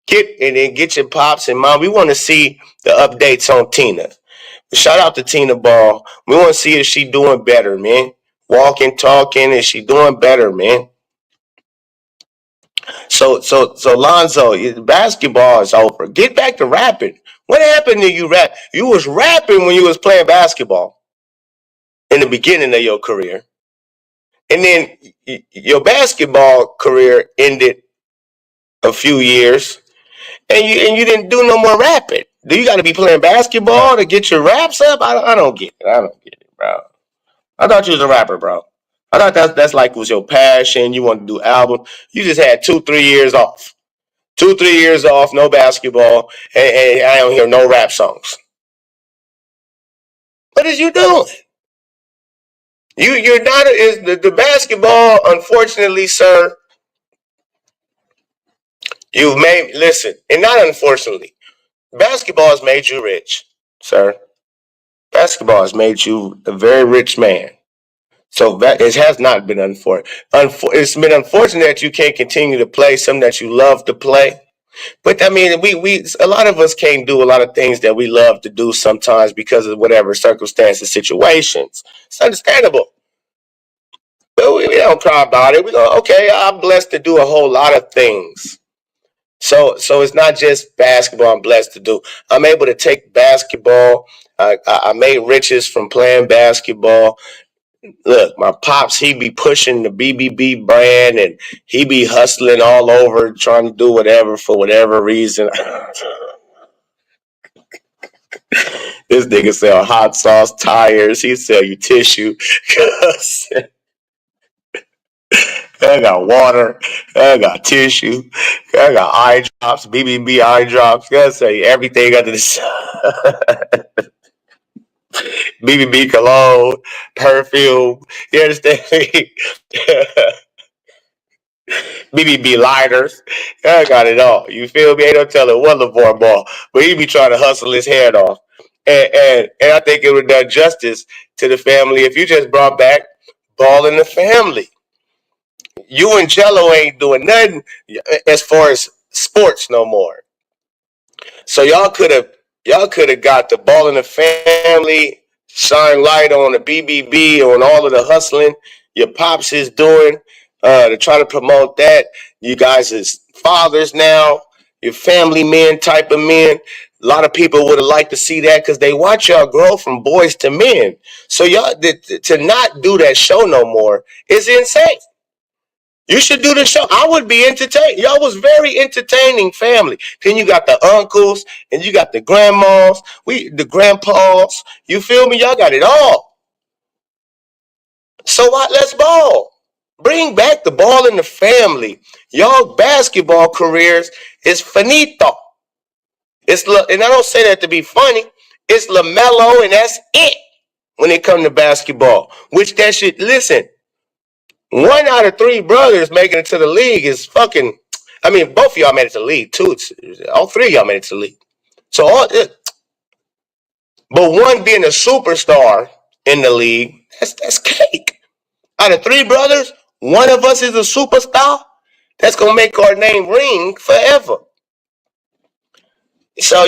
Get your pops and mom. We want to see the updates on Tina. Shout out to Tina Ball. We want to see if she doing better, man. Walking, talking, is she doing better, man? So Lonzo, basketball is over. Get back to rapping. What happened to you rap? You was rapping when you was playing basketball in the beginning of your career. And then your basketball career ended a few years and you didn't do no more rapping. Do you got to be playing basketball to get your raps up? I don't get it. I don't get it, bro. I thought you was a rapper, bro. I thought that's like was your passion. You wanted to do album. You just had 2-3 years off. 2-3 years off, no basketball, and I don't hear no rap songs. What is you doing? You're not is the basketball. Unfortunately, sir, you've made listen, and not unfortunately, basketball has made you rich, sir. Basketball has made you a very rich man. So that it has not been unfortunate. It's been unfortunate that you can't continue to play something that you love to play. But I mean, we a lot of us can't do a lot of things that we love to do sometimes because of whatever circumstances, situations. It's understandable. But we don't cry about it. We go, okay, I'm blessed to do a whole lot of things. So it's not just basketball I'm blessed to do. I'm able to take basketball. I made riches from playing basketball. Look, my pops, he be pushing the BBB brand and he be hustling all over trying to do whatever for whatever reason. This nigga sell hot sauce tires. He sell you tissue. I got water. I got tissue. I got eye drops, BBB eye drops. I say everything under the sun. BBB cologne, perfume. You understand me? BBB lighters. I got it all. You feel me? Ain't no telling what LeVar Ball, but he be trying to hustle his head off. And I think it would have done justice to the family if you just brought back Ball in the Family. You and Jello ain't doing nothing as far as sports no more. So y'all could have got the Ball in the Family, shine light on the BBB, on all of the hustling your pops is doing to try to promote that. You guys is fathers now, you're family men type of men. A lot of people would have liked to see that because they watch y'all grow from boys to men. So y'all to not do that show no more is insane. You should do the show. I would be entertained. Y'all was very entertaining family. Then you got the uncles and you got the grandmas, the grandpas. You feel me? Y'all got it all. So what? Let's ball. Bring back the Ball in the Family. Y'all basketball careers is finito. And I don't say that to be funny. It's LaMelo and that's it when it comes to basketball. Which that shit. Listen. 1 out of 3 brothers making it to the league is fucking. I mean, both of y'all made it to the league too. All 3 of y'all made it to the league. So, but one being a superstar in the league, that's cake. Out of 3 brothers, one of us is a superstar. That's gonna make our name ring forever. So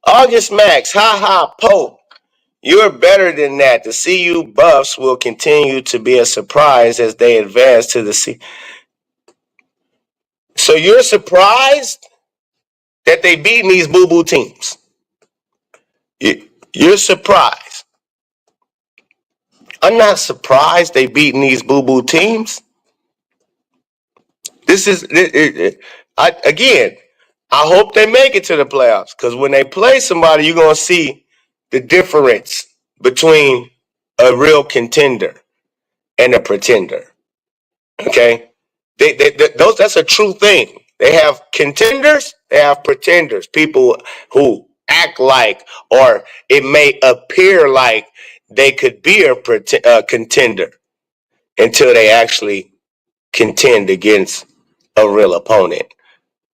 August Max, ha ha, Pope. You're better than that. The CU Buffs will continue to be a surprise as they advance to the So you're surprised that they beating these boo-boo teams. You're surprised. I'm not surprised they beating these boo-boo teams. This is again. I hope they make it to the playoffs because when they play somebody, you're gonna see the difference between a real contender and a pretender. Okay, those that's a true thing. They have contenders, they have pretenders. People who act like, or it may appear like they could be a contender until they actually contend against a real opponent.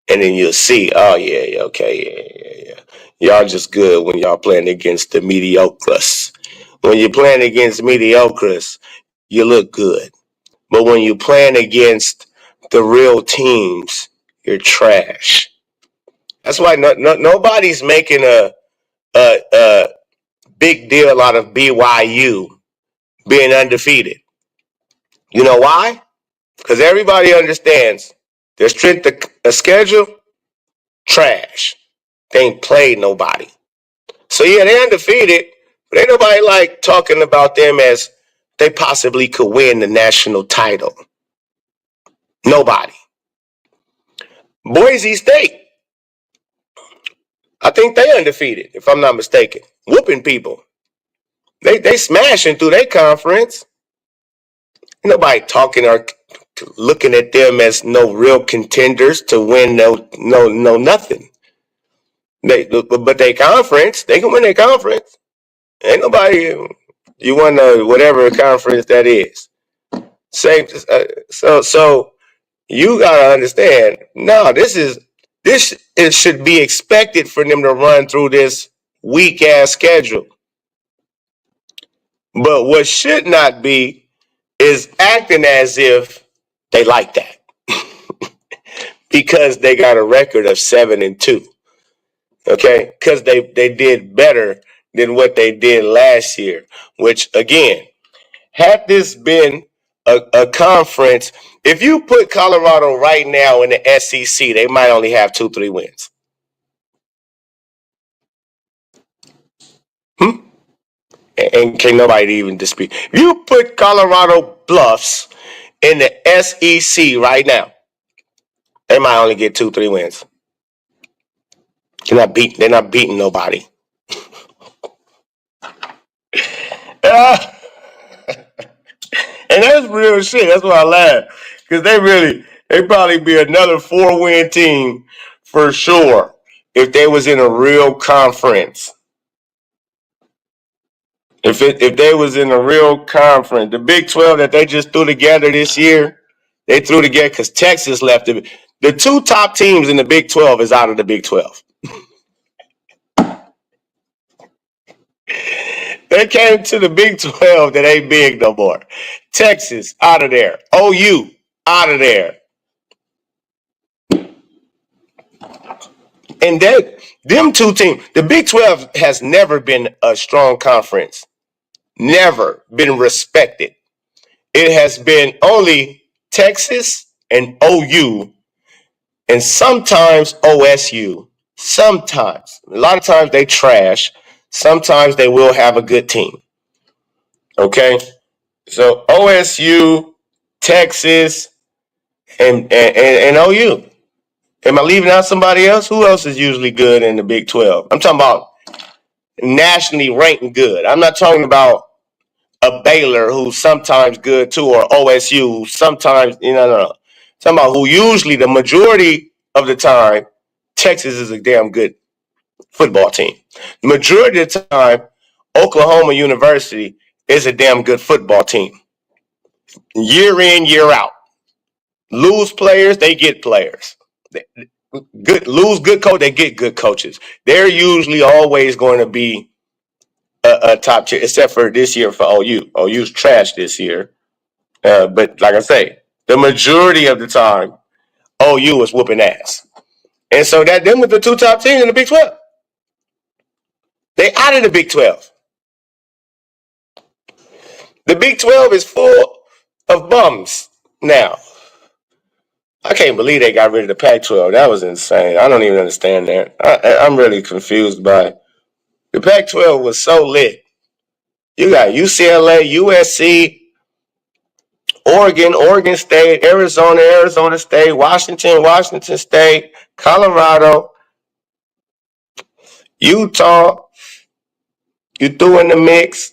And then you'll see, oh yeah, okay, yeah. Y'all just good when y'all playing against the mediocres. When you're playing against mediocres, you look good. But when you're playing against the real teams, you're trash. That's why nobody's making a big deal out of BYU being undefeated. You know why? Because everybody understands their strength of schedule, trash. They ain't played nobody. So yeah, they're undefeated, but ain't nobody like talking about them as they possibly could win the national title. Nobody. Boise State, I think they undefeated, if I'm not mistaken. Whooping people. They smashing through their conference. Ain't nobody talking or looking at them as no real contenders to win no nothing. But they conference, they can win their conference. Ain't nobody, you won whatever conference that is. Same. So you gotta understand. No, it should be expected for them to run through this weak ass schedule. But what should not be is acting as if they like that because they got a record of 7-2. Okay, because they did better than what they did last year. Which again, had this been a conference, if you put Colorado right now in the SEC, they might only have 2-3 wins. And can't nobody even dispute. If you put Colorado Bluffs in the SEC right now, they might only get 2-3 wins. They're not beating nobody. And that's real shit. That's why I laugh. Because they probably be another 4-win team for sure if they was in a real conference. If they was in a real conference, the Big 12 that they just threw together this year, they threw together because Texas left it. The 2 top teams in the Big 12 is out of the Big 12. They came to the Big 12 that ain't big no more. Texas out of there. OU out of there. And them 2 teams, the Big 12 has never been a strong conference. Never been respected. It has been only Texas and OU and sometimes OSU. Sometimes. A lot of times they trash. Sometimes they will have a good team. Okay? So OSU, Texas, and OU. Am I leaving out somebody else? Who else is usually good in the Big 12? I'm talking about nationally ranked good. I'm not talking about a Baylor who's sometimes good too, or OSU sometimes, no. I'm talking about who usually the majority of the time, Texas is a damn good football team. The majority of the time, Oklahoma University is a damn good football team. Year in, year out. Lose players, they get players. Lose good coach, they get good coaches. They're usually always going to be a top tier, except for this year for OU. OU's trash this year. But like I say, the majority of the time, OU is whooping ass. And so that them with the 2 top teams in the Big 12. They out of the Big 12. The Big 12 is full of bums now. I can't believe they got rid of the Pac-12. That was insane. I don't even understand that. I'm really confused by it. The Pac-12 was so lit. You got UCLA, USC, Oregon, Oregon State, Arizona, Arizona State, Washington, Washington State, Colorado, Utah. You threw in the mix.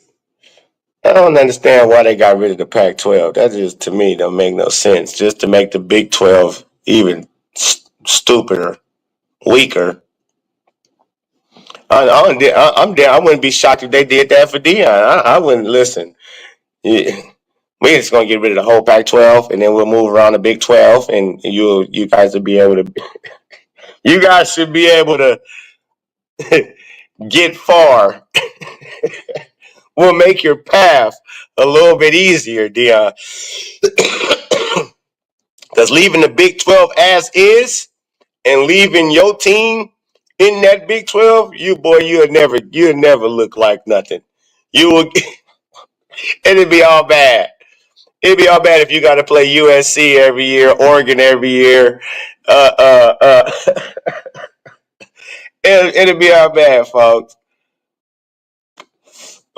I don't understand why they got rid of the Pac-12. That just, to me, don't make no sense. Just to make the Big 12 even stupider, weaker. I'm there. I wouldn't be shocked if they did that for Deion. I wouldn't listen. Yeah. We're just gonna get rid of the whole Pac-12, and then we'll move around the Big 12, and you guys will be able to. You guys should be able to get far. We'll make your path a little bit easier, Deion. Because leaving the Big 12 as is and leaving your team in that Big 12, you'd never look like nothing. You will. It'd be all bad. It'd be all bad if you got to play USC every year, Oregon every year. It'd be all bad, folks.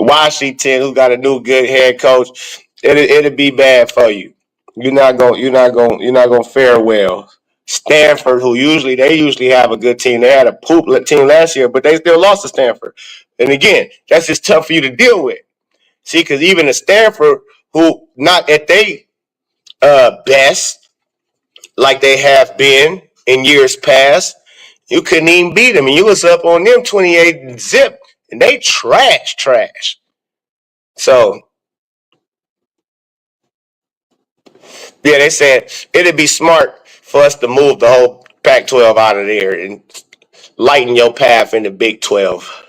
Washington, who got a new good head coach, it'd be bad for you. You're not gonna fare well. Stanford, they usually have a good team. They had a poop team last year, but they still lost to Stanford. And again, that's just tough for you to deal with. See, because even a Stanford, who not at their best, like they have been in years past, you couldn't even beat them. And you was up on them 28 zip, and they trash. So, yeah, they said it'd be smart for us to move the whole Pac-12 out of there and lighten your path in the Big 12.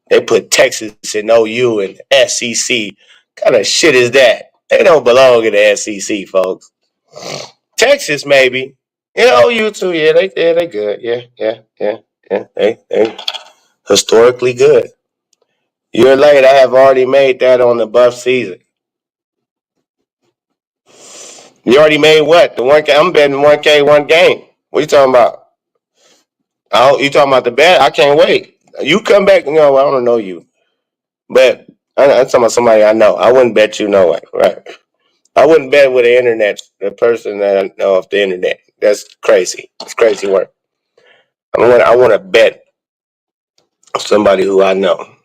They put Texas and OU and SEC. What kind of shit is that? They don't belong in the SEC, folks. Texas, maybe. Yeah, OU too. Yeah, they good. Yeah. They historically good. Year late, I have already made that on the buff season. You already made what? The 1K? I'm betting 1K one game. What you talking about? Oh, you talking about the bet? I can't wait. You come back. No, I don't know you. But I'm talking about somebody I know. I wouldn't bet you no way. Right. I wouldn't bet with the person that I know off the internet. That's crazy. It's crazy work. I want to bet somebody who I know.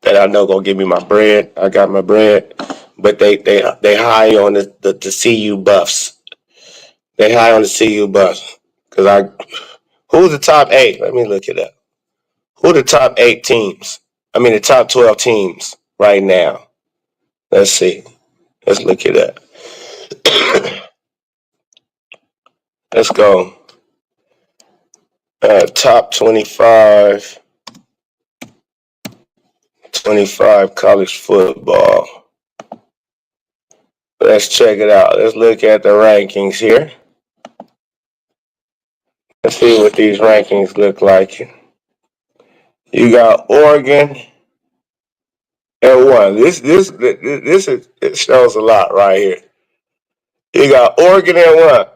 That I know gonna give me my bread. I got my bread. But they high on the CU buffs. They high on the CU buffs. Who's the top 8? Let me look it up. Who are the top 8 teams? I mean the top 12 teams right now. Let's see. Let's look it up. Let's go. Top 25 college football. Let's check it out. Let's look at the rankings here. Let's see what these rankings look like. You got Oregon at 1. It shows a lot right here. You got Oregon at 1.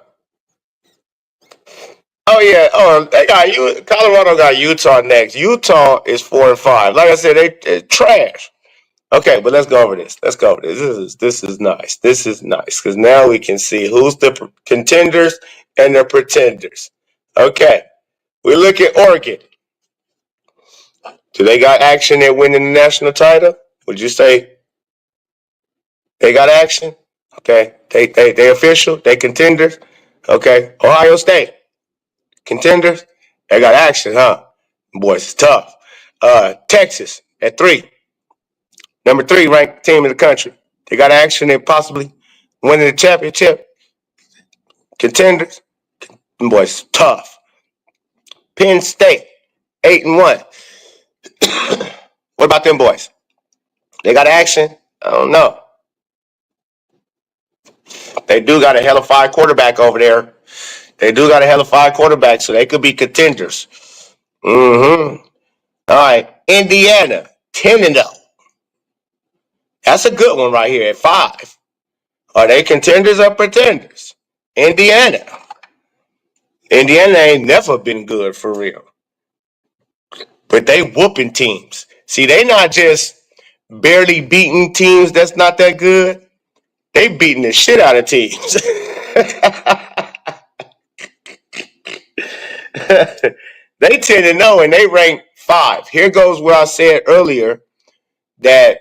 Oh yeah. Oh, they got Colorado got Utah next. Utah is 4 and 5. Like I said, they trash. Okay, but let's go over this. This is nice. This is nice because now we can see who's the contenders and the pretenders. Okay, we look at Oregon. Do they got action at winning the national title? Would you say they got action? Okay, they official. They contenders. Okay, Ohio State contenders. They got action, huh? Boys, it's tough. Texas at 3. Number 3 ranked team in the country. They got action in possibly winning the championship. Contenders. Them boys, tough. Penn State, 8 and 1. What about them boys? They got action? I don't know. They do got a hell of 5 quarterback over there. So they could be contenders. All right. Indiana, 10 and 0. That's a good one right here at 5. Are they contenders or pretenders? Indiana. Indiana ain't never been good for real. But they whooping teams. See, they not just barely beating teams that's not that good. They beating the shit out of teams. They 10-0 and they rank 5. Here goes what I said earlier, that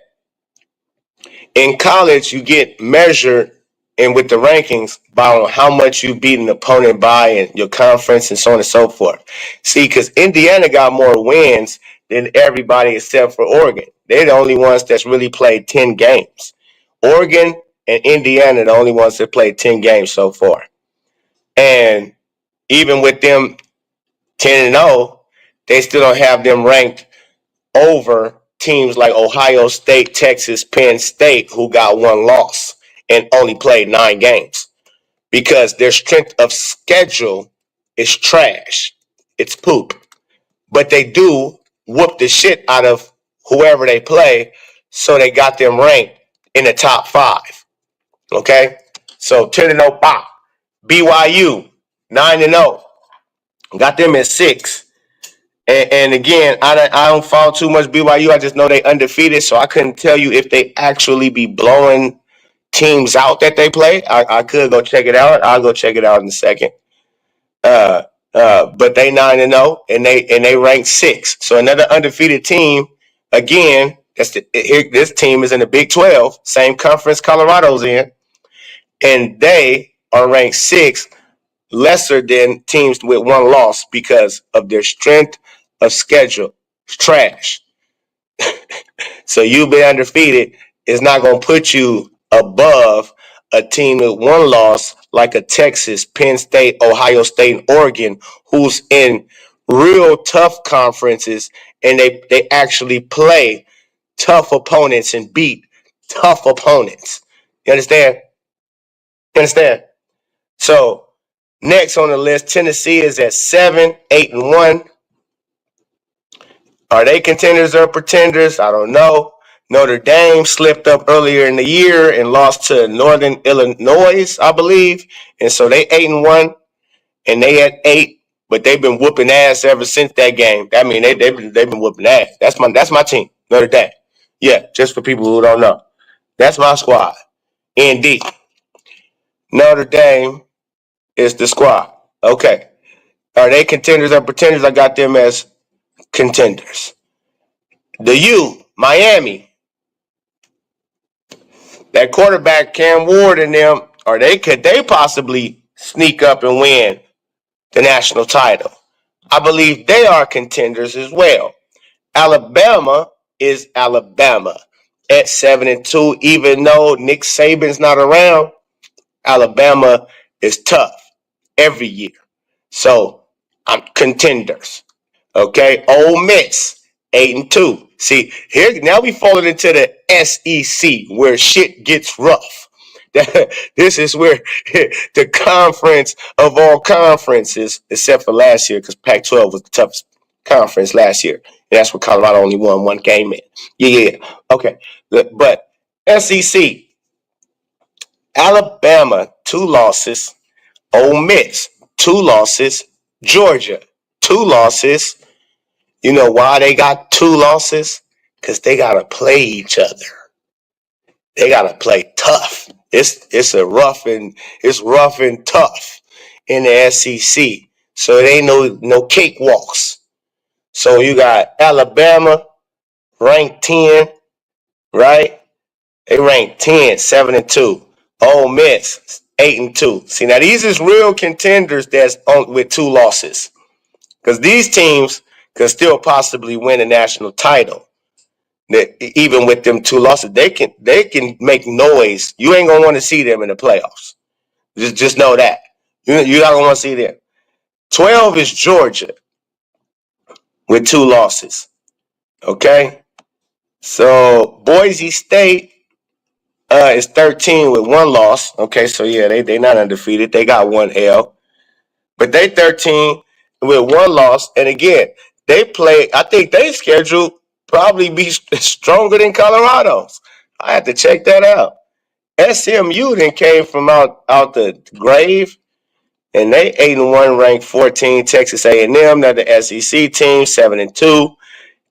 in college you get measured and with the rankings by how much you beat an opponent by and your conference and so on and so forth. See, because Indiana got more wins than everybody except for Oregon. They're the only ones that's really played 10 games. Oregon and Indiana are the only ones that played 10 games so far. And even with them 10-0, they still don't have them ranked over teams like Ohio State, Texas, Penn State, who got one loss and only played 9 games, because their strength of schedule is trash. It's poop. But they do whoop the shit out of whoever they play, so they got them ranked in the top 5. Okay? So 10-0, pop. BYU, 9-0. Got them at 6. And again, I don't follow too much BYU. I just know they undefeated, so I couldn't tell you if they actually be blowing teams out that they play. I could go check it out. I'll go check it out in a second. But they 9-0 and they rank 6. So another undefeated team. Again, this team is in the Big 12, same conference Colorado's in, and they are ranked 6, lesser than teams with one loss because of their strength of schedule. It's trash. So you being undefeated is not going to put you above a team with one loss like a Texas, Penn State, Ohio State, and Oregon, who's in real tough conferences, and they actually play tough opponents and beat tough opponents. You understand? You understand? So next on the list, Tennessee is at 7, 8-1. Are they contenders or pretenders? I don't know. Notre Dame slipped up earlier in the year and lost to Northern Illinois, I believe. And so they 8-1 and they at 8, but they've been whooping ass ever since that game. I mean, they've been whooping ass. That's my team, Notre Dame. Yeah, just for people who don't know. That's my squad. ND. Notre Dame is the squad. Okay. Are they contenders or pretenders? I got them as contenders. The U, Miami. That quarterback, Cam Ward, and them, could they possibly sneak up and win the national title? I believe they are contenders as well. Alabama is Alabama at 7-2, even though Nick Saban's not around. Alabama is tough every year. So I'm contenders. Okay, Ole Miss 8-2. See, here now we falling into the SEC where shit gets rough. This is where the conference of all conferences, except for last year, because Pac-12 was the toughest conference last year. And that's where Colorado only won one game in. Yeah. Okay. But SEC, Alabama, 2 losses. Ole Miss, 2 losses. Georgia, 2 losses. You know why they got 2 losses? Because they got to play each other. They got to play tough. It's rough and tough in the SEC. So it ain't no cakewalks. So you got Alabama ranked 10, right? They ranked 10, 7-2. Ole Miss 8-2. See, now these is real contenders that's with 2 losses, because these teams could still possibly win a national title. Even with them 2 losses, they can make noise. You ain't gonna want to see them in the playoffs. Just know that. You're not gonna want to see them. 12 is Georgia with 2 losses. Okay, so Boise State is 13 with 1 loss. Okay, so yeah, they not undefeated. They got 1 L, but they 13 with 1 loss. And again, they play. I think they schedule probably be stronger than Colorado's. I had to check that out. SMU then came from out the grave and they 8-1, ranked 14. Texas A&M, they're the SEC team, 7-2.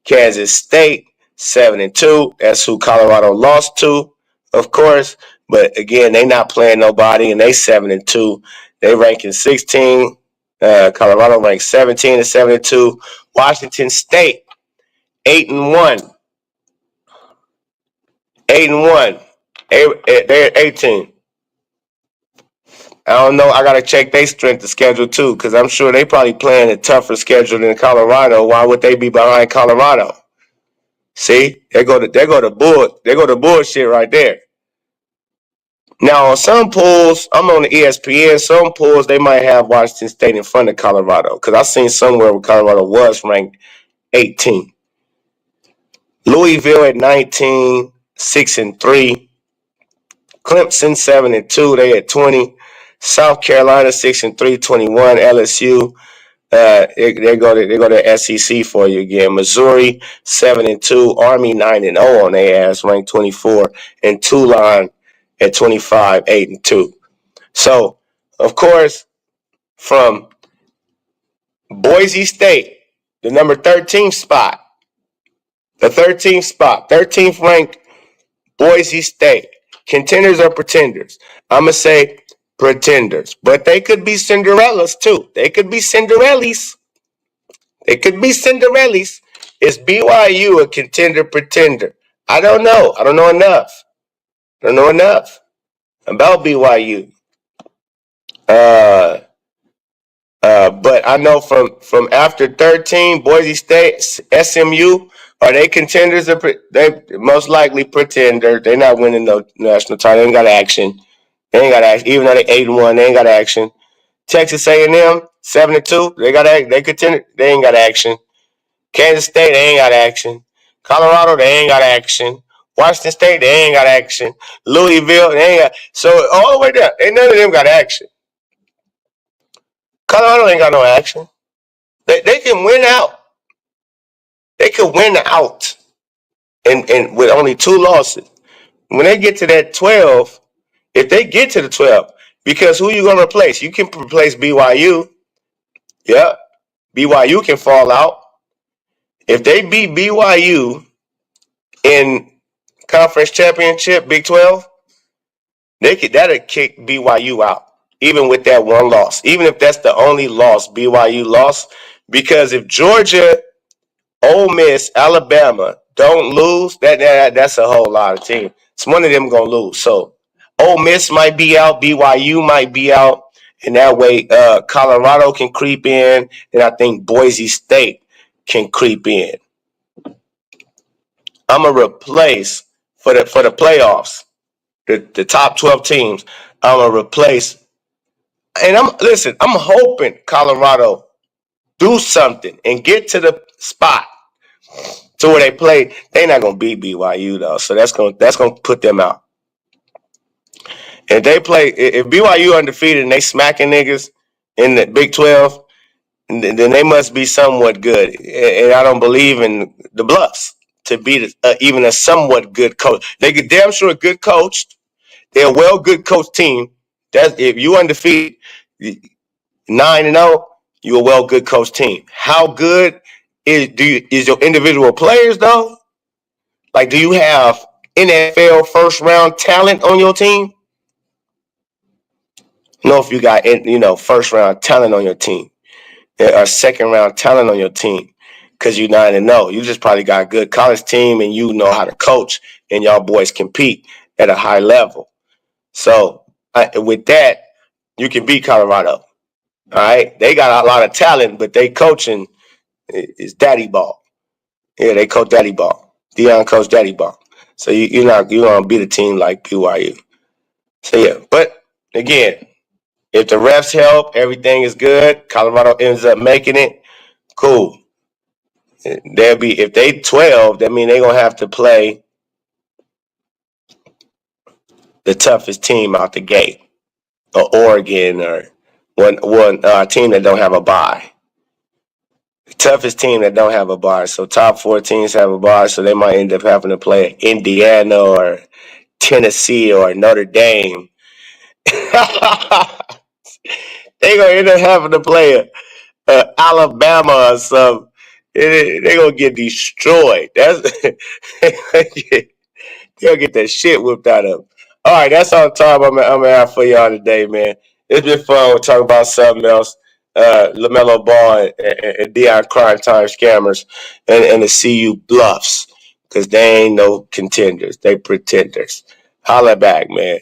Kansas State, 7-2. That's who Colorado lost to, of course. But again, they not playing nobody, and they 7-2. They ranking 16. Colorado ranked 17 and 7-2. Washington State, 8-1. 8-1. They're at 18. I don't know. I gotta check their strength of schedule too, because I'm sure they probably playing a tougher schedule than Colorado. Why would they be behind Colorado? See, they go to bullshit right there. Now on some polls, I'm on the ESPN. Some polls they might have Washington State in front of Colorado, because I seen somewhere where Colorado was ranked 18. Louisville at 19, 6-3. Clemson 7-2, they at 20. South Carolina 6-3, 21. LSU, they go to SEC for you again. Missouri 7-2. Army 9-0 on their ass, ranked 24, and Tulane at 25, 8-2. So, of course, from Boise State, the number 13 spot, 13th ranked Boise State. Contenders or pretenders? I'm going to say pretenders. But they could be Cinderellas too. They could be Cinderellis. Is BYU a contender, pretender? I don't know. I don't know enough about BYU. But I know from after 13, Boise State, SMU, are they contenders? They most likely pretender. They're not winning no national title. They ain't got action. Even though they 8-1, they ain't got action. Texas A&M, 7-2. They contender. They ain't got action. Kansas State, they ain't got action. Colorado, they ain't got action. Washington State, they ain't got action. Louisville, they ain't got. So all the way down, ain't none of them got action. Colorado ain't got no action. They can win out. They could win out, and with only 2 losses. When they get to that 12, if they get to the 12, because who you gonna replace? You can replace BYU. Yeah, BYU can fall out. If they beat BYU in conference championship, Big 12, that'll kick BYU out, even with that one loss. Even if that's the only loss BYU lost, because if Georgia, Ole Miss, Alabama don't lose, that's a whole lot of teams. It's one of them gonna lose. So Ole Miss might be out, BYU might be out, and that way Colorado can creep in, and I think Boise State can creep in. I'm gonna replace for the playoffs, the top 12 teams. I'm gonna replace, and I'm hoping Colorado do something and get to the spot to where they play. They're not gonna beat BYU though, so that's gonna put them out. If BYU undefeated and they smacking niggas in the Big 12, then they must be somewhat good. And I don't believe in the bluffs to beat even a somewhat good coach. They get damn sure good coached. They're a good coached team. That's if you undefeated 9-0, you're a good coached team. How good is your individual players though? Like, do you have NFL first round talent on your team? Know if you got first round talent on your team or second round talent on your team, because you're 9-0. You just probably got a good college team and you know how to coach, and y'all boys compete at a high level. So with that, you can beat Colorado. All right, they got a lot of talent, but they coaching is daddy ball. Yeah, they coach daddy ball. Deion coach daddy ball. So you're gonna beat a team like BYU. So yeah, but again, if the refs help, everything is good. Colorado ends up making it. Cool. If they 12, that means they're gonna have to play the toughest team out the gate, or Oregon, or one team that don't have a bye. The toughest team that don't have a bye. So top 4 teams have a bye, so they might end up having to play Indiana or Tennessee or Notre Dame. They gonna end up having to play Alabama or something. They gonna get destroyed. They'll get that shit whipped out of them. All right, that's all the time I'm gonna have for y'all today, man. It's been fun. We'll talk about something else. LaMelo Ball and Deion crime time scammers and the CU bluffs because they ain't no contenders. They pretenders. Holla back, man.